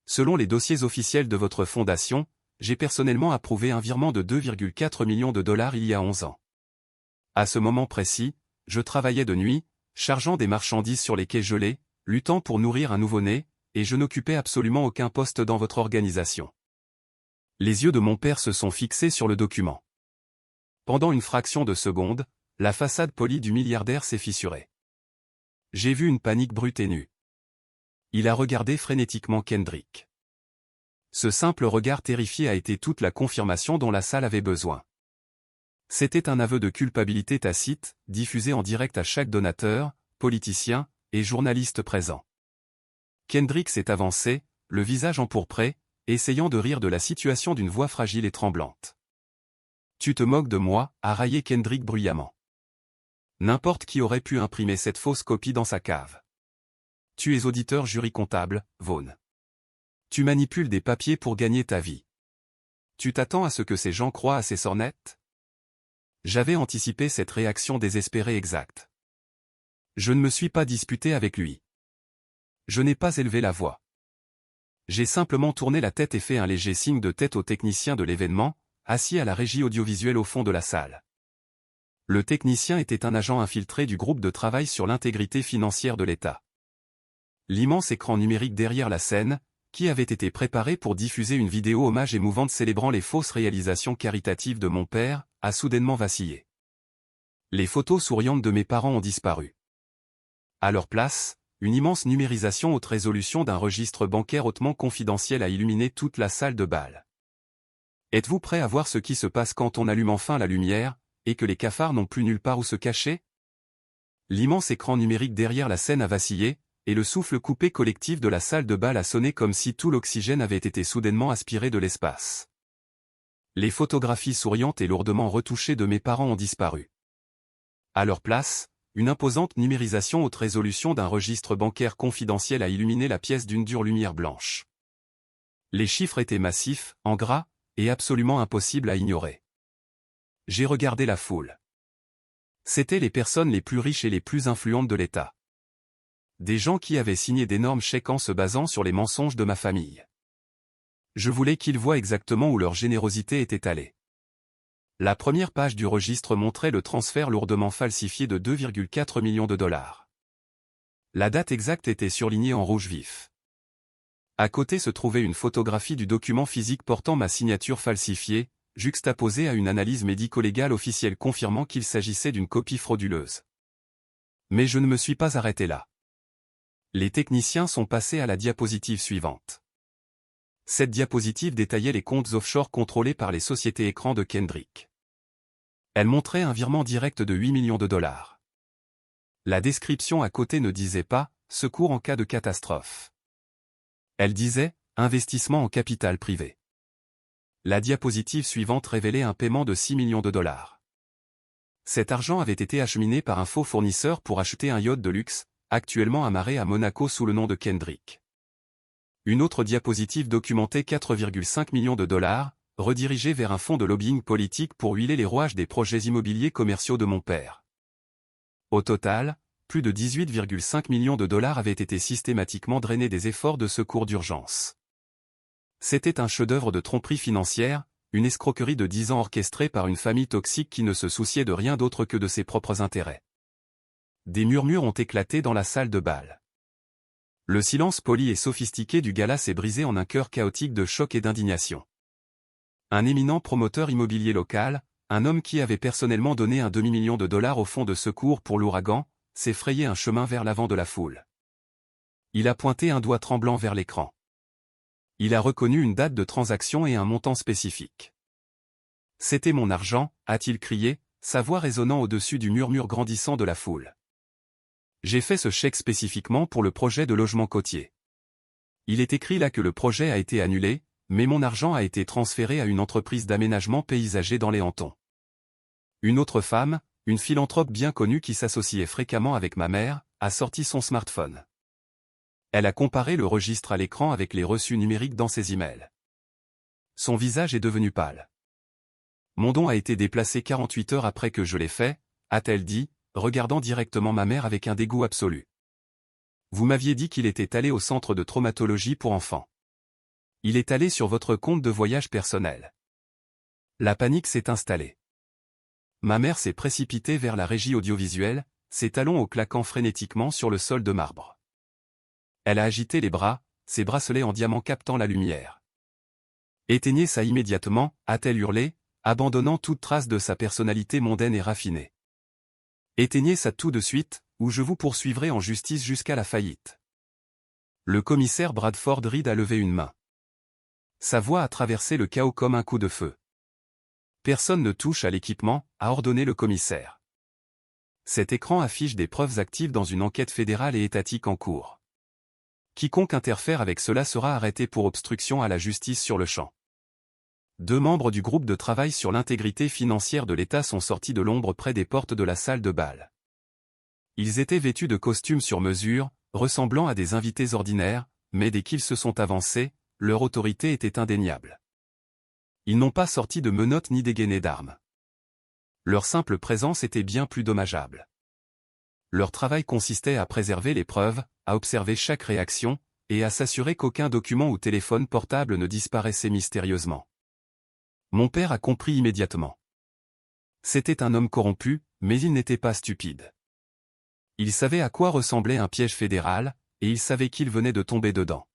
Selon les dossiers officiels de votre fondation, j'ai personnellement approuvé un virement de 2,4 millions de dollars il y a 11 ans. À ce moment précis, je travaillais de nuit, chargeant des marchandises sur les quais gelés, luttant pour nourrir un nouveau-né, et je n'occupais absolument aucun poste dans votre organisation. Les yeux de mon père se sont fixés sur le document. Pendant une fraction de seconde, la façade polie du milliardaire s'est fissurée. J'ai vu une panique brute et nue. Il a regardé frénétiquement Kendrick. Ce simple regard terrifié a été toute la confirmation dont la salle avait besoin. C'était un aveu de culpabilité tacite, diffusé en direct à chaque donateur, politicien et journaliste présent. Kendrick s'est avancé, le visage empourpré, essayant de rire de la situation d'une voix fragile et tremblante. « Tu te moques de moi » a raillé Kendrick bruyamment. N'importe qui aurait pu imprimer cette fausse copie dans sa cave. Tu es auditeur jury comptable, Vaughn. Tu manipules des papiers pour gagner ta vie. Tu t'attends à ce que ces gens croient à ces sornettes? J'avais anticipé cette réaction désespérée exacte. Je ne me suis pas disputé avec lui. Je n'ai pas élevé la voix. J'ai simplement tourné la tête et fait un léger signe de tête au technicien de l'événement, assis à la régie audiovisuelle au fond de la salle. Le technicien était un agent infiltré du groupe de travail sur l'intégrité financière de l'État. L'immense écran numérique derrière la scène, qui avait été préparé pour diffuser une vidéo hommage émouvante célébrant les fausses réalisations caritatives de mon père, a soudainement vacillé. Les photos souriantes de mes parents ont disparu. À leur place, une immense numérisation haute résolution d'un registre bancaire hautement confidentiel a illuminé toute la salle de bal. Êtes-vous prêt à voir ce qui se passe quand on allume enfin la lumière, et que les cafards n'ont plus nulle part où se cacher? L'immense écran numérique derrière la scène a vacillé, et le souffle coupé collectif de la salle de bal a sonné comme si tout l'oxygène avait été soudainement aspiré de l'espace. Les photographies souriantes et lourdement retouchées de mes parents ont disparu. À leur place, une imposante numérisation haute résolution d'un registre bancaire confidentiel a illuminé la pièce d'une dure lumière blanche. Les chiffres étaient massifs, en gras, et absolument impossibles à ignorer. J'ai regardé la foule. C'étaient les personnes les plus riches et les plus influentes de l'État. Des gens qui avaient signé d'énormes chèques en se basant sur les mensonges de ma famille. Je voulais qu'ils voient exactement où leur générosité était allée. La première page du registre montrait le transfert lourdement falsifié de 2,4 millions de dollars. La date exacte était surlignée en rouge vif. À côté se trouvait une photographie du document physique portant ma signature falsifiée, juxtaposée à une analyse médico-légale officielle confirmant qu'il s'agissait d'une copie frauduleuse. Mais je ne me suis pas arrêté là. Les techniciens sont passés à la diapositive suivante. Cette diapositive détaillait les comptes offshore contrôlés par les sociétés écrans de Kendrick. Elle montrait un virement direct de 8 millions de dollars. La description à côté ne disait pas « secours en cas de catastrophe ». Elle disait « investissement en capital privé ». La diapositive suivante révélait un paiement de 6 millions de dollars. Cet argent avait été acheminé par un faux fournisseur pour acheter un yacht de luxe, actuellement amarré à Monaco sous le nom de Kendrick. Une autre diapositive documentait 4,5 millions de dollars, redirigés vers un fonds de lobbying politique pour huiler les rouages des projets immobiliers commerciaux de mon père. Au total, plus de 18,5 millions de dollars avaient été systématiquement drainés des efforts de secours d'urgence. C'était un chef-d'œuvre de tromperie financière, une escroquerie de 10 ans orchestrée par une famille toxique qui ne se souciait de rien d'autre que de ses propres intérêts. Des murmures ont éclaté dans la salle de bal. Le silence poli et sophistiqué du gala s'est brisé en un chœur chaotique de choc et d'indignation. Un éminent promoteur immobilier local, un homme qui avait personnellement donné un demi-million de dollars au fonds de secours pour l'ouragan, s'est frayé un chemin vers l'avant de la foule. Il a pointé un doigt tremblant vers l'écran. Il a reconnu une date de transaction et un montant spécifique. « C'était mon argent » a-t-il crié, sa voix résonnant au-dessus du murmure grandissant de la foule. J'ai fait ce chèque spécifiquement pour le projet de logement côtier. Il est écrit là que le projet a été annulé, mais mon argent a été transféré à une entreprise d'aménagement paysager dans les Hamptons. Une autre femme, une philanthrope bien connue qui s'associait fréquemment avec ma mère, a sorti son smartphone. Elle a comparé le registre à l'écran avec les reçus numériques dans ses emails. Son visage est devenu pâle. Mon don a été déplacé 48 heures après que je l'ai fait, a-t-elle dit, regardant directement ma mère avec un dégoût absolu. Vous m'aviez dit qu'il était allé au centre de traumatologie pour enfants. Il est allé sur votre compte de voyage personnel. La panique s'est installée. Ma mère s'est précipitée vers la régie audiovisuelle, ses talons au claquant frénétiquement sur le sol de marbre. Elle a agité les bras, ses bracelets en diamant captant la lumière. Éteignez ça immédiatement, a-t-elle hurlé, abandonnant toute trace de sa personnalité mondaine et raffinée. Éteignez ça tout de suite, ou je vous poursuivrai en justice jusqu'à la faillite. Le commissaire Bradford Reed a levé une main. Sa voix a traversé le chaos comme un coup de feu. Personne ne touche à l'équipement, a ordonné le commissaire. Cet écran affiche des preuves actives dans une enquête fédérale et étatique en cours. Quiconque interfère avec cela sera arrêté pour obstruction à la justice sur le champ. 2 membres du groupe de travail sur l'intégrité financière de l'État sont sortis de l'ombre près des portes de la salle de bal. Ils étaient vêtus de costumes sur mesure, ressemblant à des invités ordinaires, mais dès qu'ils se sont avancés, leur autorité était indéniable. Ils n'ont pas sorti de menottes ni dégainé d'armes. Leur simple présence était bien plus dommageable. Leur travail consistait à préserver les preuves, à observer chaque réaction, et à s'assurer qu'aucun document ou téléphone portable ne disparaissait mystérieusement. Mon père a compris immédiatement. C'était un homme corrompu, mais il n'était pas stupide. Il savait à quoi ressemblait un piège fédéral, et il savait qu'il venait de tomber dedans.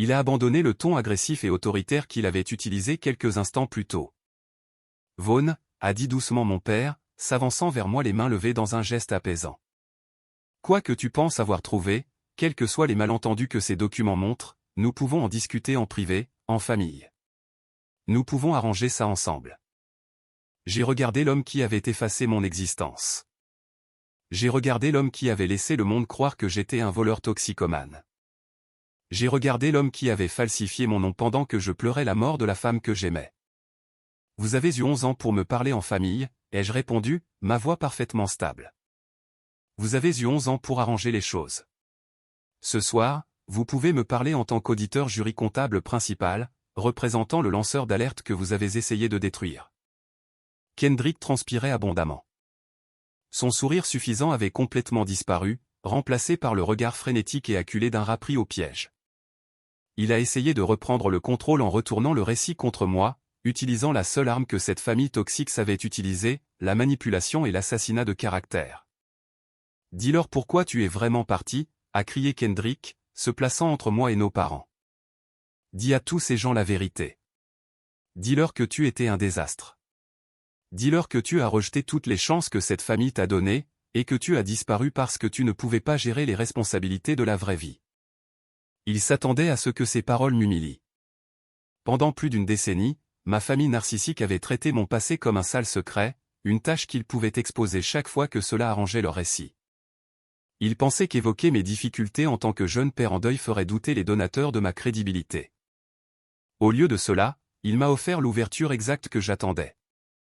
Il a abandonné le ton agressif et autoritaire qu'il avait utilisé quelques instants plus tôt. « Vaughn », a dit doucement mon père, s'avançant vers moi les mains levées dans un geste apaisant. « Quoi que tu penses avoir trouvé, quels que soient les malentendus que ces documents montrent, nous pouvons en discuter en privé, en famille. Nous pouvons arranger ça ensemble. » J'ai regardé l'homme qui avait effacé mon existence. J'ai regardé l'homme qui avait laissé le monde croire que j'étais un voleur toxicomane. J'ai regardé l'homme qui avait falsifié mon nom pendant que je pleurais la mort de la femme que j'aimais. « Vous avez eu 11 ans pour me parler en famille », ai-je répondu, ma voix parfaitement stable. « Vous avez eu 11 ans pour arranger les choses. Ce soir, vous pouvez me parler en tant qu'auditeur jury comptable principal, représentant le lanceur d'alerte que vous avez essayé de détruire. » Kendrick transpirait abondamment. Son sourire suffisant avait complètement disparu, remplacé par le regard frénétique et acculé d'un rat pris au piège. Il a essayé de reprendre le contrôle en retournant le récit contre moi, utilisant la seule arme que cette famille toxique savait utiliser, la manipulation et l'assassinat de caractère. « Dis-leur pourquoi tu es vraiment parti », a crié Kendrick, se plaçant entre moi et nos parents. « Dis à tous ces gens la vérité. Dis-leur que tu étais un désastre. Dis-leur que tu as rejeté toutes les chances que cette famille t'a données, et que tu as disparu parce que tu ne pouvais pas gérer les responsabilités de la vraie vie. » Il s'attendait à ce que ces paroles m'humilient. Pendant plus d'une décennie, ma famille narcissique avait traité mon passé comme un sale secret, une tâche qu'ils pouvaient exposer chaque fois que cela arrangeait leur récit. Ils pensaient qu'évoquer mes difficultés en tant que jeune père en deuil ferait douter les donateurs de ma crédibilité. Au lieu de cela, il m'a offert l'ouverture exacte que j'attendais.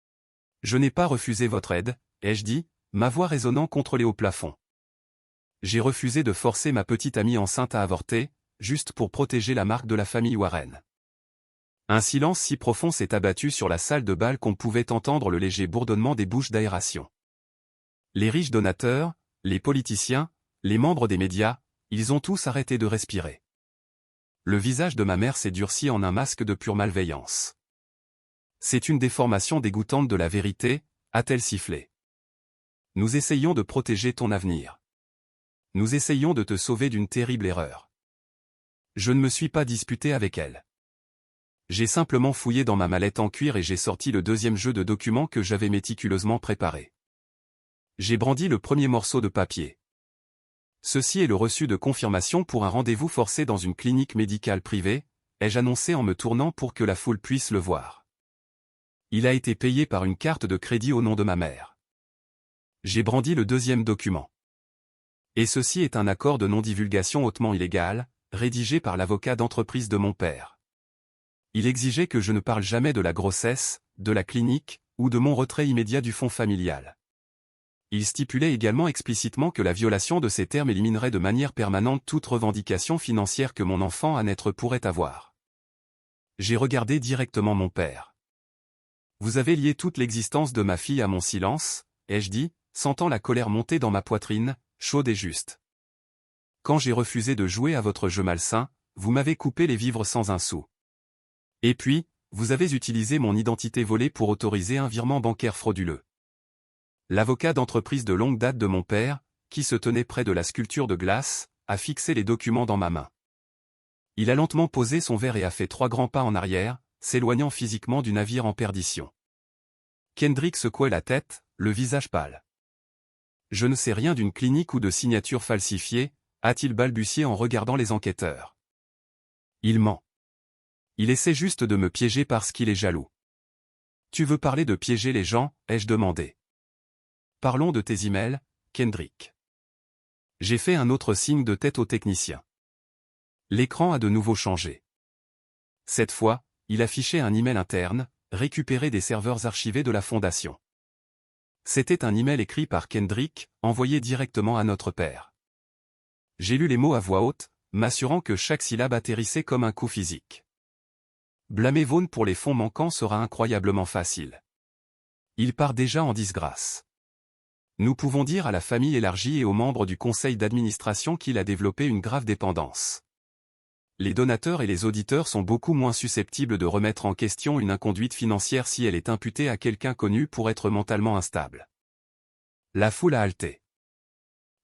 « Je n'ai pas refusé votre aide », ai-je dit, ma voix résonnant contre les hauts plafonds. J'ai refusé de forcer ma petite amie enceinte à avorter, juste pour protéger la marque de la famille Warren. Un silence si profond s'est abattu sur la salle de bal qu'on pouvait entendre le léger bourdonnement des bouches d'aération. Les riches donateurs, les politiciens, les membres des médias, ils ont tous arrêté de respirer. Le visage de ma mère s'est durci en un masque de pure malveillance. « C'est une déformation dégoûtante de la vérité », a-t-elle sifflé. « Nous essayons de protéger ton avenir. Nous essayons de te sauver d'une terrible erreur. » Je ne me suis pas disputé avec elle. J'ai simplement fouillé dans ma mallette en cuir et j'ai sorti le deuxième jeu de documents que j'avais méticuleusement préparé. J'ai brandi le premier morceau de papier. Ceci est le reçu de confirmation pour un rendez-vous forcé dans une clinique médicale privée, ai-je annoncé en me tournant pour que la foule puisse le voir. Il a été payé par une carte de crédit au nom de ma mère. J'ai brandi le deuxième document. Et ceci est un accord de non-divulgation hautement illégal, rédigé par l'avocat d'entreprise de mon père. Il exigeait que je ne parle jamais de la grossesse, de la clinique, ou de mon retrait immédiat du fonds familial. Il stipulait également explicitement que la violation de ces termes éliminerait de manière permanente toute revendication financière que mon enfant à naître pourrait avoir. J'ai regardé directement mon père. « Vous avez lié toute l'existence de ma fille à mon silence », ai-je dit, sentant la colère monter dans ma poitrine, chaude et juste. « Quand j'ai refusé de jouer à votre jeu malsain, vous m'avez coupé les vivres sans un sou. Et puis, vous avez utilisé mon identité volée pour autoriser un virement bancaire frauduleux. » L'avocat d'entreprise de longue date de mon père, qui se tenait près de la sculpture de glace, a fixé les documents dans ma main. Il a lentement posé son verre et a fait 3 grands pas en arrière, s'éloignant physiquement du navire en perdition. Kendrick secouait la tête, le visage pâle. « Je ne sais rien d'une clinique ou de signature falsifiée », a-t-il balbutié en regardant les enquêteurs. « Il ment. Il essaie juste de me piéger parce qu'il est jaloux. Tu veux parler de piéger les gens, ai-je demandé. Parlons de tes emails, Kendrick. J'ai fait un autre signe de tête au technicien. L'écran a de nouveau changé. Cette fois, il affichait un email interne, récupéré des serveurs archivés de la fondation. C'était un email écrit par Kendrick, envoyé directement à notre père. J'ai lu les mots à voix haute, m'assurant que chaque syllabe atterrissait comme un coup physique. Blâmer Vaughn pour les fonds manquants sera incroyablement facile. Il part déjà en disgrâce. Nous pouvons dire à la famille élargie et aux membres du conseil d'administration qu'il a développé une grave dépendance. Les donateurs et les auditeurs sont beaucoup moins susceptibles de remettre en question une inconduite financière si elle est imputée à quelqu'un connu pour être mentalement instable. La foule a halté.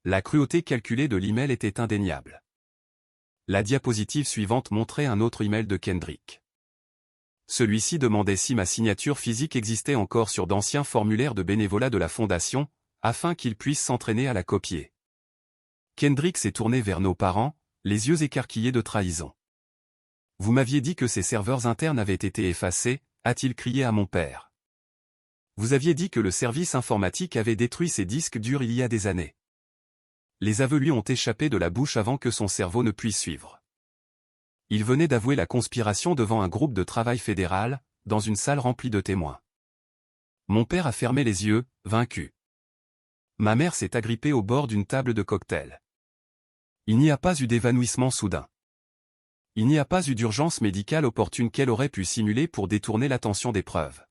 La cruauté calculée de l'email était indéniable. La diapositive suivante montrait un autre email de Kendrick. Celui-ci demandait si ma signature physique existait encore sur d'anciens formulaires de bénévolat de la fondation, afin qu'il puisse s'entraîner à la copier. Kendrick s'est tourné vers nos parents, les yeux écarquillés de trahison. Vous m'aviez dit que ces serveurs internes avaient été effacés, a-t-il crié à mon père. Vous aviez dit que le service informatique avait détruit ces disques durs il y a des années. Les aveux lui ont échappé de la bouche avant que son cerveau ne puisse suivre. Il venait d'avouer la conspiration devant un groupe de travail fédéral, dans une salle remplie de témoins. Mon père a fermé les yeux, vaincu. Ma mère s'est agrippée au bord d'une table de cocktail. Il n'y a pas eu d'évanouissement soudain. Il n'y a pas eu d'urgence médicale opportune qu'elle aurait pu simuler pour détourner l'attention des preuves.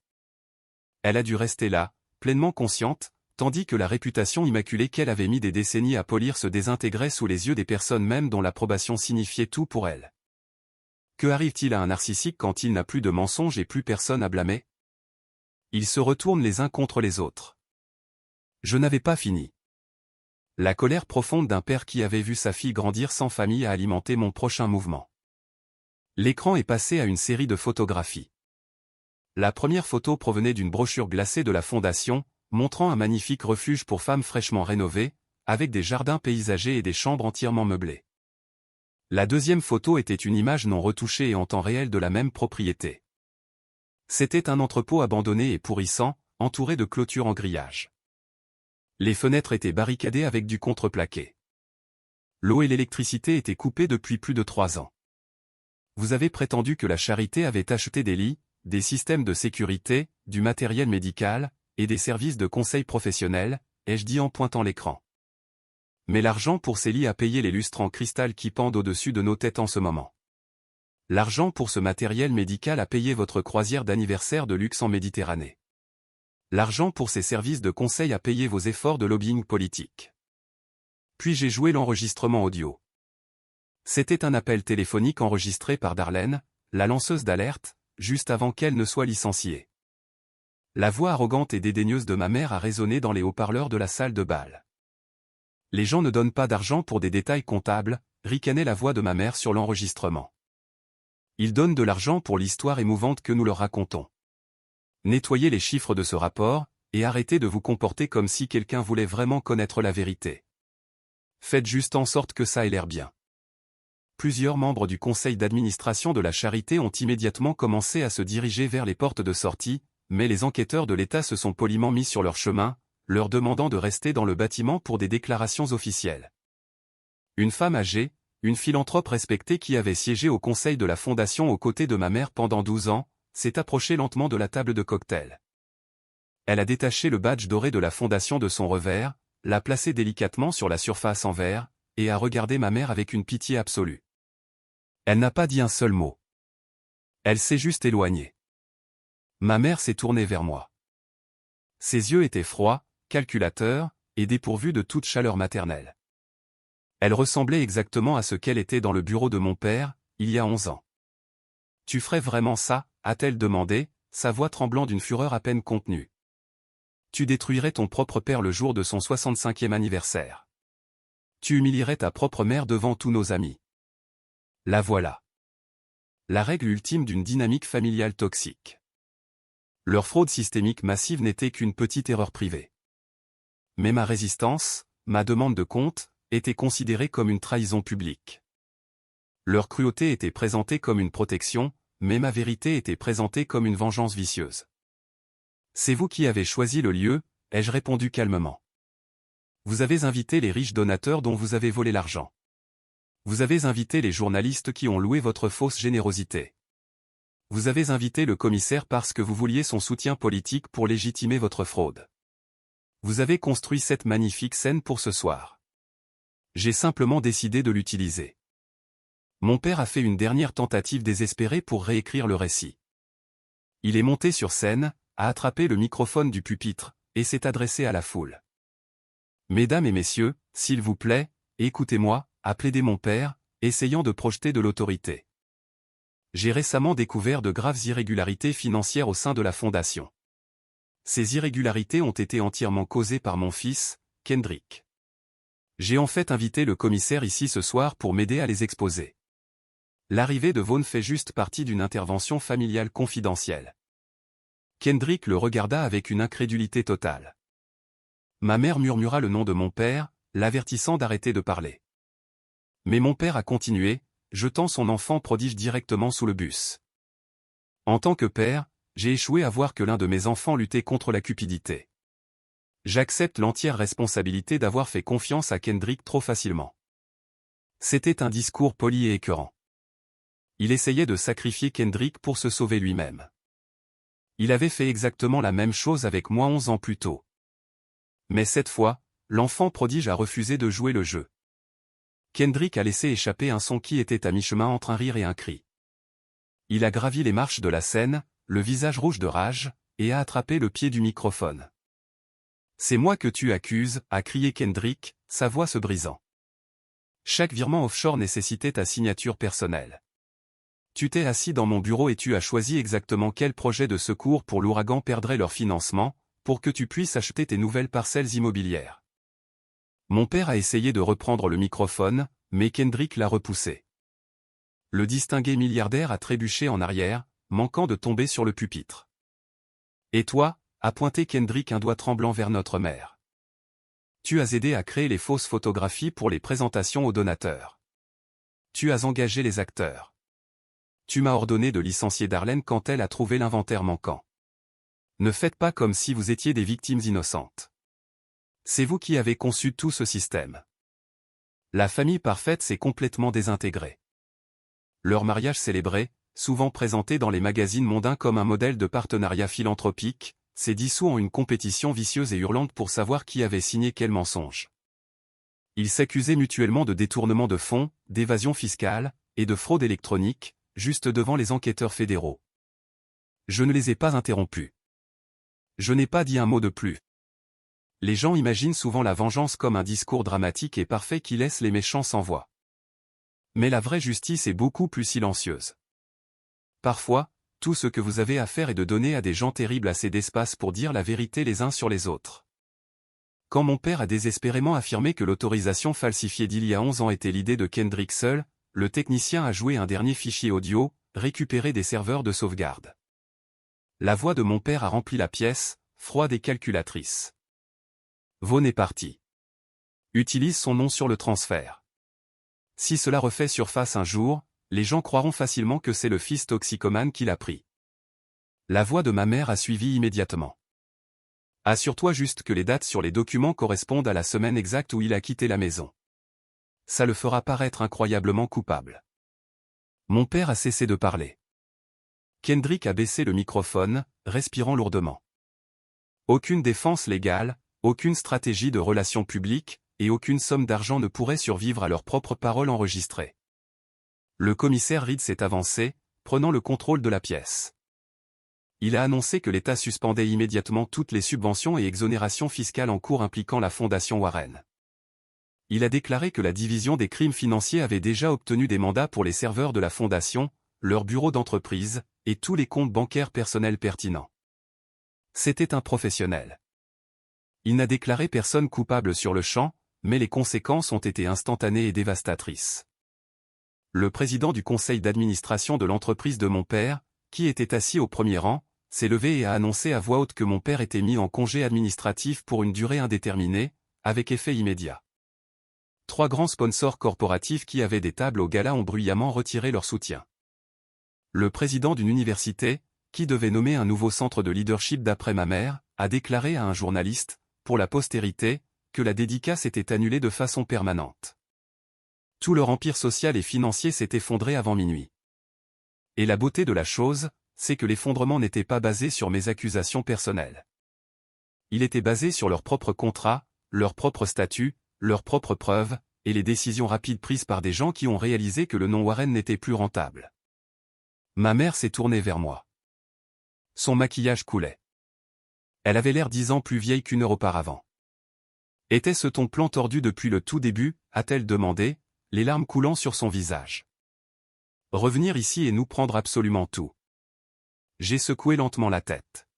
Elle a dû rester là, pleinement consciente, tandis que la réputation immaculée qu'elle avait mis des décennies à polir se désintégrait sous les yeux des personnes même dont l'approbation signifiait tout pour elle. Que arrive-t-il à un narcissique quand il n'a plus de mensonges et plus personne à blâmer? Ils se retournent les uns contre les autres. Je n'avais pas fini. La colère profonde d'un père qui avait vu sa fille grandir sans famille a alimenté mon prochain mouvement. L'écran est passé à une série de photographies. La première photo provenait d'une brochure glacée de la Fondation, montrant un magnifique refuge pour femmes fraîchement rénové, avec des jardins paysagers et des chambres entièrement meublées. La deuxième photo était une image non retouchée et en temps réel de la même propriété. C'était un entrepôt abandonné et pourrissant, entouré de clôtures en grillage. Les fenêtres étaient barricadées avec du contreplaqué. L'eau et l'électricité étaient coupées depuis plus de 3 ans. Vous avez prétendu que la charité avait acheté des lits, des systèmes de sécurité, du matériel médical, et des services de conseil professionnels, ai-je dit en pointant l'écran. Mais l'argent pour ces lits a payé les lustres en cristal qui pendent au-dessus de nos têtes en ce moment. L'argent pour ce matériel médical a payé votre croisière d'anniversaire de luxe en Méditerranée. L'argent pour ces services de conseil a payé vos efforts de lobbying politique. Puis j'ai joué l'enregistrement audio. C'était un appel téléphonique enregistré par Darlene, la lanceuse d'alerte, juste avant qu'elle ne soit licenciée. La voix arrogante et dédaigneuse de ma mère a résonné dans les haut-parleurs de la salle de bal. Les gens ne donnent pas d'argent pour des détails comptables, ricanait la voix de ma mère sur l'enregistrement. Ils donnent de l'argent pour l'histoire émouvante que nous leur racontons. Nettoyez les chiffres de ce rapport, et arrêtez de vous comporter comme si quelqu'un voulait vraiment connaître la vérité. Faites juste en sorte que ça ait l'air bien. Plusieurs membres du conseil d'administration de la Charité ont immédiatement commencé à se diriger vers les portes de sortie, mais les enquêteurs de l'État se sont poliment mis sur leur chemin, leur demandant de rester dans le bâtiment pour des déclarations officielles. Une femme âgée, une philanthrope respectée qui avait siégé au conseil de la Fondation aux côtés de ma mère pendant 12 ans, s'est approchée lentement de la table de cocktail. Elle a détaché le badge doré de la Fondation de son revers, l'a placé délicatement sur la surface en verre, et a regardé ma mère avec une pitié absolue. Elle n'a pas dit un seul mot. Elle s'est juste éloignée. Ma mère s'est tournée vers moi. Ses yeux étaient froids, calculateurs, et dépourvus de toute chaleur maternelle. Elle ressemblait exactement à ce qu'elle était dans le bureau de mon père, il y a 11 ans. « Tu ferais vraiment ça ?» a-t-elle demandé, sa voix tremblant d'une fureur à peine contenue. « Tu détruirais ton propre père le jour de son 65e anniversaire. Tu humilierais ta propre mère devant tous nos amis. » La voilà. La règle ultime d'une dynamique familiale toxique. Leur fraude systémique massive n'était qu'une petite erreur privée. Mais ma résistance, ma demande de compte, était considérée comme une trahison publique. Leur cruauté était présentée comme une protection, mais ma vérité était présentée comme une vengeance vicieuse. C'est vous qui avez choisi le lieu, ai-je répondu calmement. Vous avez invité les riches donateurs dont vous avez volé l'argent. Vous avez invité les journalistes qui ont loué votre fausse générosité. Vous avez invité le commissaire parce que vous vouliez son soutien politique pour légitimer votre fraude. Vous avez construit cette magnifique scène pour ce soir. J'ai simplement décidé de l'utiliser. Mon père a fait une dernière tentative désespérée pour réécrire le récit. Il est monté sur scène, a attrapé le microphone du pupitre, et s'est adressé à la foule. Mesdames et messieurs, s'il vous plaît, écoutez-moi, a plaidé mon père, essayant de projeter de l'autorité. J'ai récemment découvert de graves irrégularités financières au sein de la fondation. Ces irrégularités ont été entièrement causées par mon fils, Kendrick. J'ai en fait invité le commissaire ici ce soir pour m'aider à les exposer. L'arrivée de Vaughn fait juste partie d'une intervention familiale confidentielle. Kendrick le regarda avec une incrédulité totale. Ma mère murmura le nom de mon père, l'avertissant d'arrêter de parler. Mais mon père a continué, jetant son enfant prodige directement sous le bus. En tant que père, j'ai échoué à voir que l'un de mes enfants luttait contre la cupidité. J'accepte l'entière responsabilité d'avoir fait confiance à Kendrick trop facilement. C'était un discours poli et écœurant. Il essayait de sacrifier Kendrick pour se sauver lui-même. Il avait fait exactement la même chose avec moi 11 ans plus tôt. Mais cette fois, l'enfant prodige a refusé de jouer le jeu. Kendrick a laissé échapper un son qui était à mi-chemin entre un rire et un cri. Il a gravi les marches de la scène, le visage rouge de rage, et a attrapé le pied du microphone. « C'est moi que tu accuses » a crié Kendrick, sa voix se brisant. Chaque virement offshore nécessitait ta signature personnelle. Tu t'es assis dans mon bureau et tu as choisi exactement quel projet de secours pour l'ouragan perdrait leur financement, pour que tu puisses acheter tes nouvelles parcelles immobilières. Mon père a essayé de reprendre le microphone, mais Kendrick l'a repoussé. Le distingué milliardaire a trébuché en arrière, manquant de tomber sur le pupitre. Et toi, a pointé Kendrick un doigt tremblant vers notre mère. Tu as aidé à créer les fausses photographies pour les présentations aux donateurs. Tu as engagé les acteurs. Tu m'as ordonné de licencier Darlene quand elle a trouvé l'inventaire manquant. Ne faites pas comme si vous étiez des victimes innocentes. C'est vous qui avez conçu tout ce système. La famille parfaite s'est complètement désintégrée. Leur mariage célébré, souvent présenté dans les magazines mondains comme un modèle de partenariat philanthropique, s'est dissous en une compétition vicieuse et hurlante pour savoir qui avait signé quel mensonge. Ils s'accusaient mutuellement de détournement de fonds, d'évasion fiscale, et de fraude électronique, juste devant les enquêteurs fédéraux. Je ne les ai pas interrompus. Je n'ai pas dit un mot de plus. Les gens imaginent souvent la vengeance comme un discours dramatique et parfait qui laisse les méchants sans voix. Mais la vraie justice est beaucoup plus silencieuse. Parfois, tout ce que vous avez à faire est de donner à des gens terribles assez d'espace pour dire la vérité les uns sur les autres. Quand mon père a désespérément affirmé que l'autorisation falsifiée d'il y a 11 ans était l'idée de Kendrick seul, le technicien a joué un dernier fichier audio, récupéré des serveurs de sauvegarde. La voix de mon père a rempli la pièce, froide et calculatrice. Vaughn est parti. Utilise son nom sur le transfert. Si cela refait surface un jour, les gens croiront facilement que c'est le fils toxicomane qui l'a pris. La voix de ma mère a suivi immédiatement. Assure-toi juste que les dates sur les documents correspondent à la semaine exacte où il a quitté la maison. Ça le fera paraître incroyablement coupable. Mon père a cessé de parler. Kendrick a baissé le microphone, respirant lourdement. Aucune défense légale, aucune stratégie de relations publiques, et aucune somme d'argent ne pourrait survivre à leurs propres paroles enregistrées. Le commissaire Reed s'est avancé, prenant le contrôle de la pièce. Il a annoncé que l'État suspendait immédiatement toutes les subventions et exonérations fiscales en cours impliquant la Fondation Warren. Il a déclaré que la division des crimes financiers avait déjà obtenu des mandats pour les serveurs de la Fondation, leurs bureaux d'entreprise, et tous les comptes bancaires personnels pertinents. C'était un professionnel. Il n'a déclaré personne coupable sur le champ, mais les conséquences ont été instantanées et dévastatrices. Le président du conseil d'administration de l'entreprise de mon père, qui était assis au premier rang, s'est levé et a annoncé à voix haute que mon père était mis en congé administratif pour une durée indéterminée, avec effet immédiat. 3 grands sponsors corporatifs qui avaient des tables au gala ont bruyamment retiré leur soutien. Le président d'une université, qui devait nommer un nouveau centre de leadership d'après ma mère, a déclaré à un journaliste, pour la postérité, que la dédicace était annulée de façon permanente. Tout leur empire social et financier s'est effondré avant minuit. Et la beauté de la chose, c'est que l'effondrement n'était pas basé sur mes accusations personnelles. Il était basé sur leurs propres contrats, leurs propres statuts, leurs propres preuves, et les décisions rapides prises par des gens qui ont réalisé que le nom Warren n'était plus rentable. Ma mère s'est tournée vers moi. Son maquillage coulait. Elle avait l'air 10 ans plus vieille qu'une heure auparavant. Était-ce ton plan tordu depuis le tout début, a-t-elle demandé, les larmes coulant sur son visage. Revenir ici et nous prendre absolument tout. J'ai secoué lentement la tête.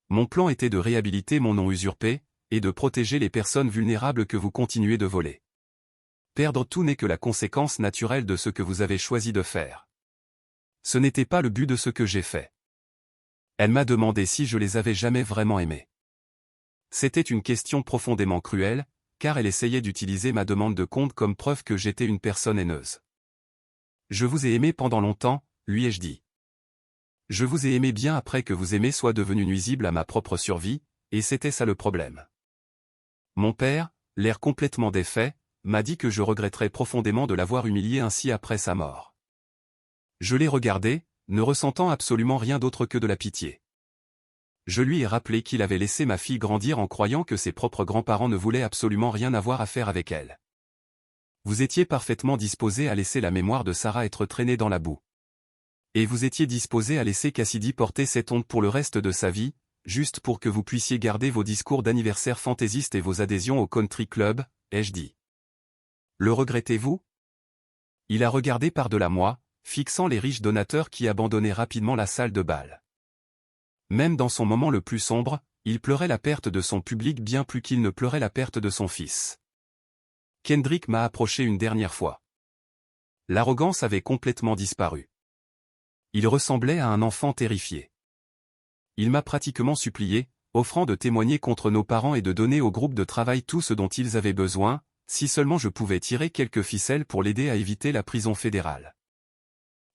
Mon plan était de réhabiliter mon nom usurpé, et de protéger les personnes vulnérables que vous continuez de voler. Perdre tout n'est que la conséquence naturelle de ce que vous avez choisi de faire. Ce n'était pas le but de ce que j'ai fait. Elle m'a demandé si je les avais jamais vraiment aimés. C'était une question profondément cruelle, car elle essayait d'utiliser ma demande de compte comme preuve que j'étais une personne haineuse. Je vous ai aimé pendant longtemps, lui ai-je dit. Je vous ai aimé bien après que vous aimer soit devenu nuisible à ma propre survie, et c'était ça le problème. Mon père, l'air complètement défait, m'a dit que je regretterais profondément de l'avoir humilié ainsi après sa mort. Je l'ai regardé, ne ressentant absolument rien d'autre que de la pitié. Je lui ai rappelé qu'il avait laissé ma fille grandir en croyant que ses propres grands-parents ne voulaient absolument rien avoir à faire avec elle. Vous étiez parfaitement disposé à laisser la mémoire de Sarah être traînée dans la boue. Et vous étiez disposé à laisser Cassidy porter cette honte pour le reste de sa vie, juste pour que vous puissiez garder vos discours d'anniversaire fantaisistes et vos adhésions au country club, ai-je dit. Le regrettez-vous? Il a regardé par-delà moi, fixant les riches donateurs qui abandonnaient rapidement la salle de bal. Même dans son moment le plus sombre, il pleurait la perte de son public bien plus qu'il ne pleurait la perte de son fils. Kendrick m'a approché une dernière fois. L'arrogance avait complètement disparu. Il ressemblait à un enfant terrifié. Il m'a pratiquement supplié, offrant de témoigner contre nos parents et de donner au groupe de travail tout ce dont ils avaient besoin, si seulement je pouvais tirer quelques ficelles pour l'aider à éviter la prison fédérale.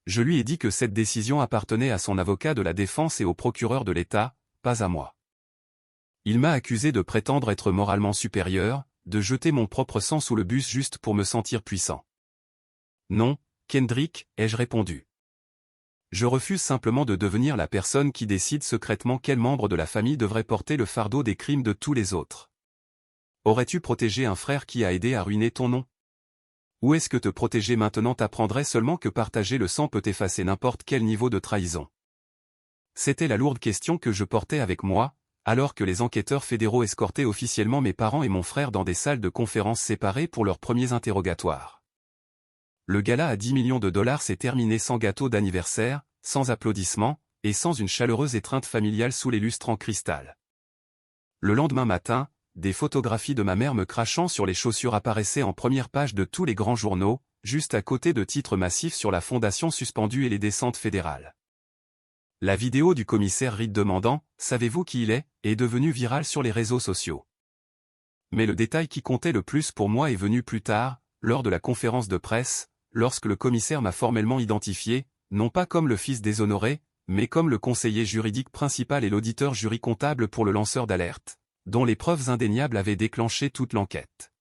Je lui ai dit que cette décision appartenait à son avocat de la défense et au procureur de l'État, pas à moi. Il m'a accusé de prétendre être moralement supérieur, de jeter mon propre sang sous le bus juste pour me sentir puissant. Non, Kendrick, ai-je répondu. Je refuse simplement de devenir la personne qui décide secrètement quel membre de la famille devrait porter le fardeau des crimes de tous les autres. Aurais-tu protégé un frère qui a aidé à ruiner ton nom? Ou est-ce que te protéger maintenant t'apprendrait seulement que partager le sang peut effacer n'importe quel niveau de trahison? C'était la lourde question que je portais avec moi, alors que les enquêteurs fédéraux escortaient officiellement mes parents et mon frère dans des salles de conférence séparées pour leurs premiers interrogatoires. Le gala à 10 millions de dollars s'est terminé sans gâteau d'anniversaire, sans applaudissements, et sans une chaleureuse étreinte familiale sous les lustres en cristal. Le lendemain matin, des photographies de ma mère me crachant sur les chaussures apparaissaient en première page de tous les grands journaux, juste à côté de titres massifs sur la fondation suspendue et les descentes fédérales. La vidéo du commissaire Reed demandant « Savez-vous qui il est devenue virale sur les réseaux sociaux. Mais le détail qui comptait le plus pour moi est venu plus tard, lors de la conférence de presse, lorsque le commissaire m'a formellement identifié, non pas comme le fils déshonoré, mais comme le conseiller juridique principal et l'auditeur jury comptable pour le lanceur d'alerte, dont les preuves indéniables avaient déclenché toute l'enquête.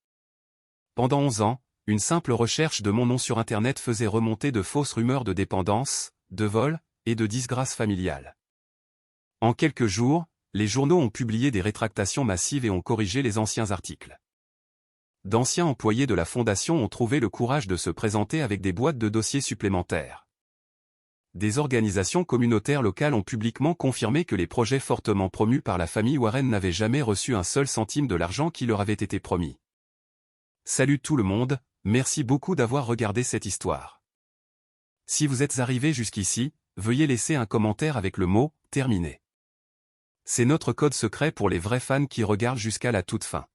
Pendant 11 ans, une simple recherche de mon nom sur Internet faisait remonter de fausses rumeurs de dépendance, de vol, et de disgrâce familiale. En quelques jours, les journaux ont publié des rétractations massives et ont corrigé les anciens articles. D'anciens employés de la Fondation ont trouvé le courage de se présenter avec des boîtes de dossiers supplémentaires. Des organisations communautaires locales ont publiquement confirmé que les projets fortement promus par la famille Warren n'avaient jamais reçu un seul centime de l'argent qui leur avait été promis. Salut tout le monde, merci beaucoup d'avoir regardé cette histoire. Si vous êtes arrivé jusqu'ici, veuillez laisser un commentaire avec le mot « terminé ». C'est notre code secret pour les vrais fans qui regardent jusqu'à la toute fin.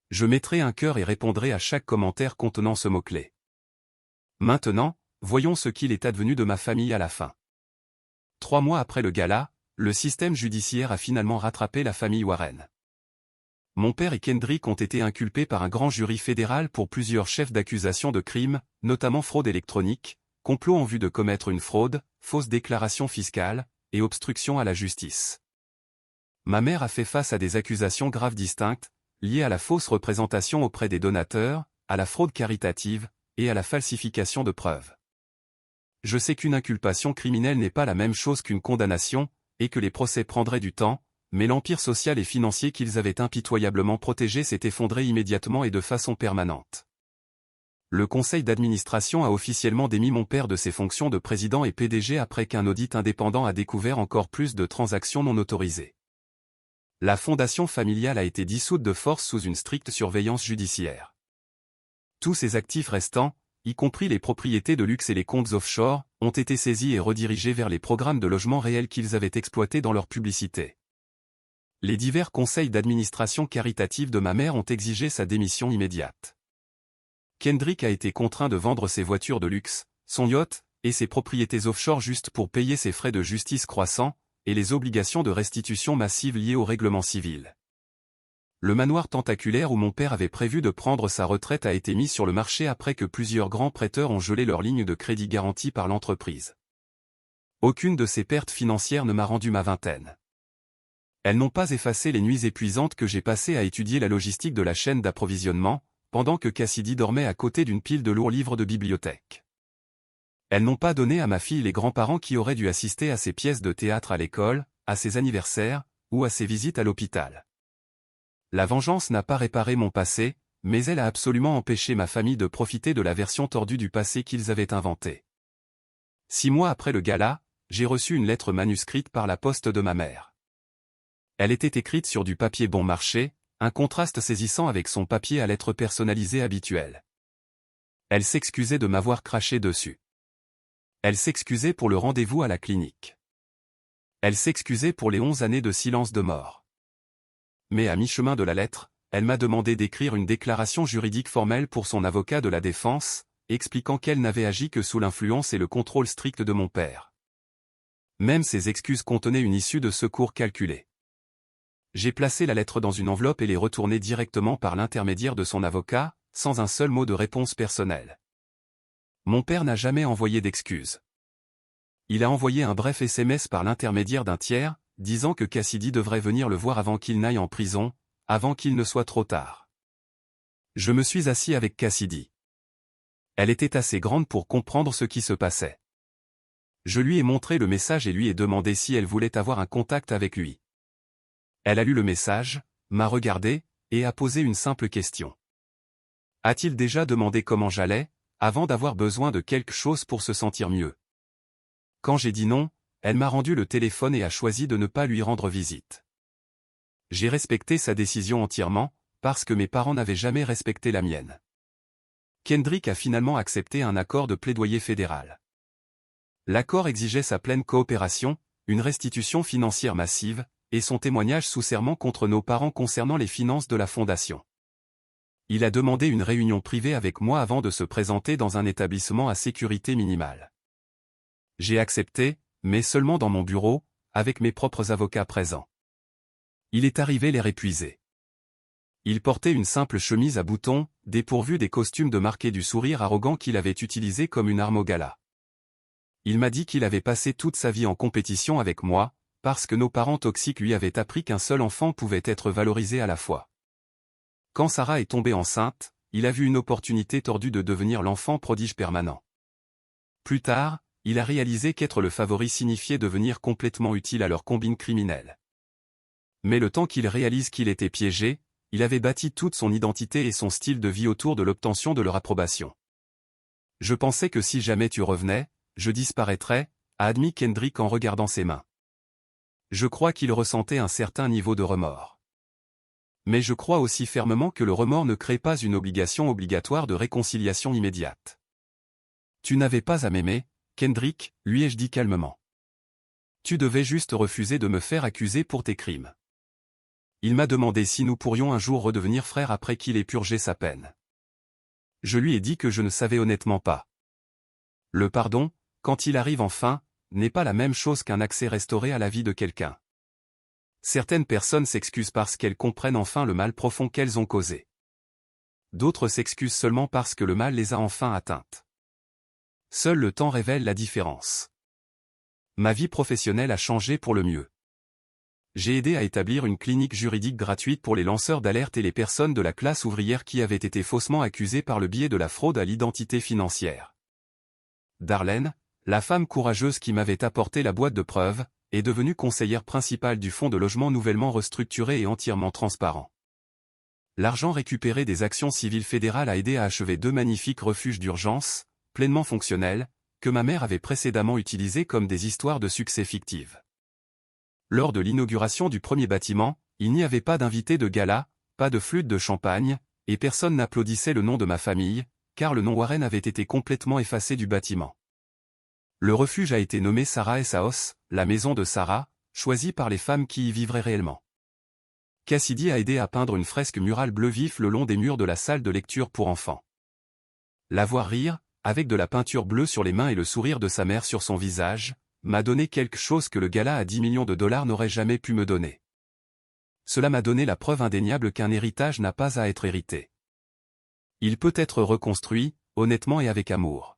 Je mettrai un cœur et répondrai à chaque commentaire contenant ce mot-clé. Maintenant, voyons ce qu'il est advenu de ma famille à la fin. 3 mois après le gala, le système judiciaire a finalement rattrapé la famille Warren. Mon père et Kendrick ont été inculpés par un grand jury fédéral pour plusieurs chefs d'accusation de crimes, notamment fraude électronique, complot en vue de commettre une fraude, fausse déclaration fiscale, et obstruction à la justice. Ma mère a fait face à des accusations graves distinctes, liées à la fausse représentation auprès des donateurs, à la fraude caritative, et à la falsification de preuves. Je sais qu'une inculpation criminelle n'est pas la même chose qu'une condamnation, et que les procès prendraient du temps, mais l'empire social et financier qu'ils avaient impitoyablement protégé s'est effondré immédiatement et de façon permanente. Le conseil d'administration a officiellement démis mon père de ses fonctions de président et PDG après qu'un audit indépendant a découvert encore plus de transactions non autorisées. La fondation familiale a été dissoute de force sous une stricte surveillance judiciaire. Tous ses actifs restants, y compris les propriétés de luxe et les comptes offshore, ont été saisis et redirigés vers les programmes de logement réel qu'ils avaient exploités dans leur publicité. Les divers conseils d'administration caritative de ma mère ont exigé sa démission immédiate. Kendrick a été contraint de vendre ses voitures de luxe, son yacht, et ses propriétés offshore juste pour payer ses frais de justice croissants, et les obligations de restitution massive liées au règlement civil. Le manoir tentaculaire où mon père avait prévu de prendre sa retraite a été mis sur le marché après que plusieurs grands prêteurs ont gelé leurs lignes de crédit garanties par l'entreprise. Aucune de ces pertes financières ne m'a rendu ma vingtaine. Elles n'ont pas effacé les nuits épuisantes que j'ai passées à étudier la logistique de la chaîne d'approvisionnement, pendant que Cassidy dormait à côté d'une pile de lourds livres de bibliothèque. Elles n'ont pas donné à ma fille les grands-parents qui auraient dû assister à ses pièces de théâtre à l'école, à ses anniversaires, ou à ses visites à l'hôpital. La vengeance n'a pas réparé mon passé, mais elle a absolument empêché ma famille de profiter de la version tordue du passé qu'ils avaient inventée. 6 mois après le gala, j'ai reçu une lettre manuscrite par la poste de ma mère. Elle était écrite sur du papier bon marché, un contraste saisissant avec son papier à lettres personnalisées habituel. Elle s'excusait de m'avoir craché dessus. Elle s'excusait pour le rendez-vous à la clinique. Elle s'excusait pour les 11 années de silence de mort. Mais à mi-chemin de la lettre, elle m'a demandé d'écrire une déclaration juridique formelle pour son avocat de la défense, expliquant qu'elle n'avait agi que sous l'influence et le contrôle strict de mon père. Même ces excuses contenaient une issue de secours calculée. J'ai placé la lettre dans une enveloppe et l'ai retournée directement par l'intermédiaire de son avocat, sans un seul mot de réponse personnelle. Mon père n'a jamais envoyé d'excuses. Il a envoyé un bref SMS par l'intermédiaire d'un tiers, disant que Cassidy devrait venir le voir avant qu'il n'aille en prison, avant qu'il ne soit trop tard. Je me suis assis avec Cassidy. Elle était assez grande pour comprendre ce qui se passait. Je lui ai montré le message et lui ai demandé si elle voulait avoir un contact avec lui. Elle a lu le message, m'a regardé, et a posé une simple question. A-t-il déjà demandé comment j'allais, avant d'avoir besoin de quelque chose pour se sentir mieux? Quand j'ai dit non, elle m'a rendu le téléphone et a choisi de ne pas lui rendre visite. J'ai respecté sa décision entièrement, parce que mes parents n'avaient jamais respecté la mienne. Kendrick a finalement accepté un accord de plaidoyer fédéral. L'accord exigeait sa pleine coopération, une restitution financière massive, et son témoignage sous serment contre nos parents concernant les finances de la fondation. Il a demandé une réunion privée avec moi avant de se présenter dans un établissement à sécurité minimale. J'ai accepté, mais seulement dans mon bureau, avec mes propres avocats présents. Il est arrivé l'air épuisé. Il portait une simple chemise à boutons, dépourvue des costumes de marqué du sourire arrogant qu'il avait utilisé comme une arme au gala. Il m'a dit qu'il avait passé toute sa vie en compétition avec moi, parce que nos parents toxiques lui avaient appris qu'un seul enfant pouvait être valorisé à la fois. Quand Sarah est tombée enceinte, il a vu une opportunité tordue de devenir l'enfant prodige permanent. Plus tard, il a réalisé qu'être le favori signifiait devenir complètement utile à leur combine criminelle. Mais le temps qu'il réalise qu'il était piégé, il avait bâti toute son identité et son style de vie autour de l'obtention de leur approbation. Je pensais que si jamais tu revenais, je disparaîtrais, a admis Kendrick en regardant ses mains. Je crois qu'il ressentait un certain niveau de remords. Mais je crois aussi fermement que le remords ne crée pas une obligation obligatoire de réconciliation immédiate. Tu n'avais pas à m'aimer, Kendrick, lui ai-je dit calmement. Tu devais juste refuser de me faire accuser pour tes crimes. Il m'a demandé si nous pourrions un jour redevenir frères après qu'il ait purgé sa peine. Je lui ai dit que je ne savais honnêtement pas. Le pardon, quand il arrive enfin, n'est pas la même chose qu'un accès restauré à la vie de quelqu'un. Certaines personnes s'excusent parce qu'elles comprennent enfin le mal profond qu'elles ont causé. D'autres s'excusent seulement parce que le mal les a enfin atteintes. Seul le temps révèle la différence. Ma vie professionnelle a changé pour le mieux. J'ai aidé à établir une clinique juridique gratuite pour les lanceurs d'alerte et les personnes de la classe ouvrière qui avaient été faussement accusées par le biais de la fraude à l'identité financière. Darlene, la femme courageuse qui m'avait apporté la boîte de preuves, est devenue conseillère principale du fonds de logement nouvellement restructuré et entièrement transparent. L'argent récupéré des actions civiles fédérales a aidé à achever 2 magnifiques refuges d'urgence, pleinement fonctionnels, que ma mère avait précédemment utilisés comme des histoires de succès fictives. Lors de l'inauguration du premier bâtiment, il n'y avait pas d'invités de gala, pas de flûte de champagne, et personne n'applaudissait le nom de ma famille, car le nom Warren avait été complètement effacé du bâtiment. Le refuge a été nommé Sarah S. House, la maison de Sarah, choisie par les femmes qui y vivraient réellement. Cassidy a aidé à peindre une fresque murale bleu vif le long des murs de la salle de lecture pour enfants. La voir rire, avec de la peinture bleue sur les mains et le sourire de sa mère sur son visage, m'a donné quelque chose que le gala à 10 millions de dollars n'aurait jamais pu me donner. Cela m'a donné la preuve indéniable qu'un héritage n'a pas à être hérité. Il peut être reconstruit, honnêtement et avec amour.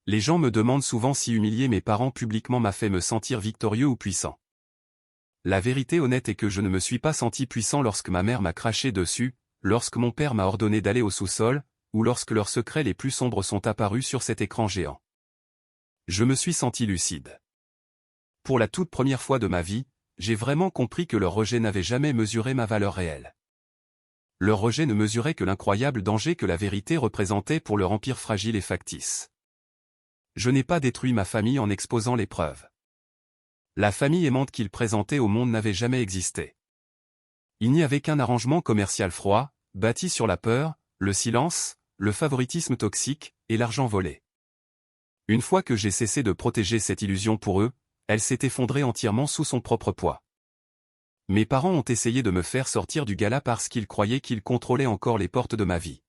Les gens me demandent souvent si humilier mes parents publiquement m'a fait me sentir victorieux ou puissant. La vérité honnête est que je ne me suis pas senti puissant lorsque ma mère m'a craché dessus, lorsque mon père m'a ordonné d'aller au sous-sol, ou lorsque leurs secrets les plus sombres sont apparus sur cet écran géant. Je me suis senti lucide. Pour la toute première fois de ma vie, j'ai vraiment compris que leur rejet n'avait jamais mesuré ma valeur réelle. Leur rejet ne mesurait que l'incroyable danger que la vérité représentait pour leur empire fragile et factice. Je n'ai pas détruit ma famille en exposant les preuves. La famille aimante qu'ils présentaient au monde n'avait jamais existé. Il n'y avait qu'un arrangement commercial froid, bâti sur la peur, le silence, le favoritisme toxique, et l'argent volé. Une fois que j'ai cessé de protéger cette illusion pour eux, elle s'est effondrée entièrement sous son propre poids. Mes parents ont essayé de me faire sortir du gala parce qu'ils croyaient qu'ils contrôlaient encore les portes de ma vie.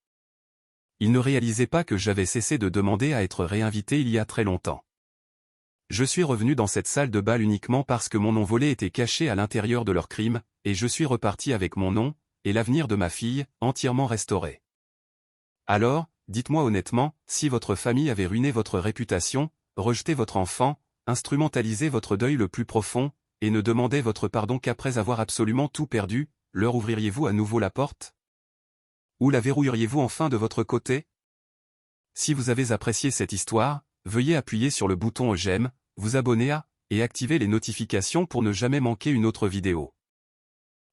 Ils ne réalisaient pas que j'avais cessé de demander à être réinvité il y a très longtemps. Je suis revenu dans cette salle de bal uniquement parce que mon nom volé était caché à l'intérieur de leur crime, et je suis reparti avec mon nom, et l'avenir de ma fille, entièrement restauré. Alors, dites-moi honnêtement, si votre famille avait ruiné votre réputation, rejeté votre enfant, instrumentalisé votre deuil le plus profond, et ne demandait votre pardon qu'après avoir absolument tout perdu, leur ouvririez-vous à nouveau la porte? Ou la verrouilleriez-vous enfin de votre côté? Si vous avez apprécié cette histoire, veuillez appuyer sur le bouton j'aime, vous abonner à, et activer les notifications pour ne jamais manquer une autre vidéo.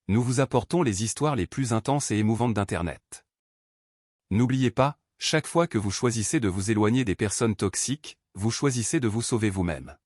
Nous vous apportons les histoires les plus intenses et émouvantes d'Internet. N'oubliez pas, chaque fois que vous choisissez de vous éloigner des personnes toxiques, vous choisissez de vous sauver vous-même.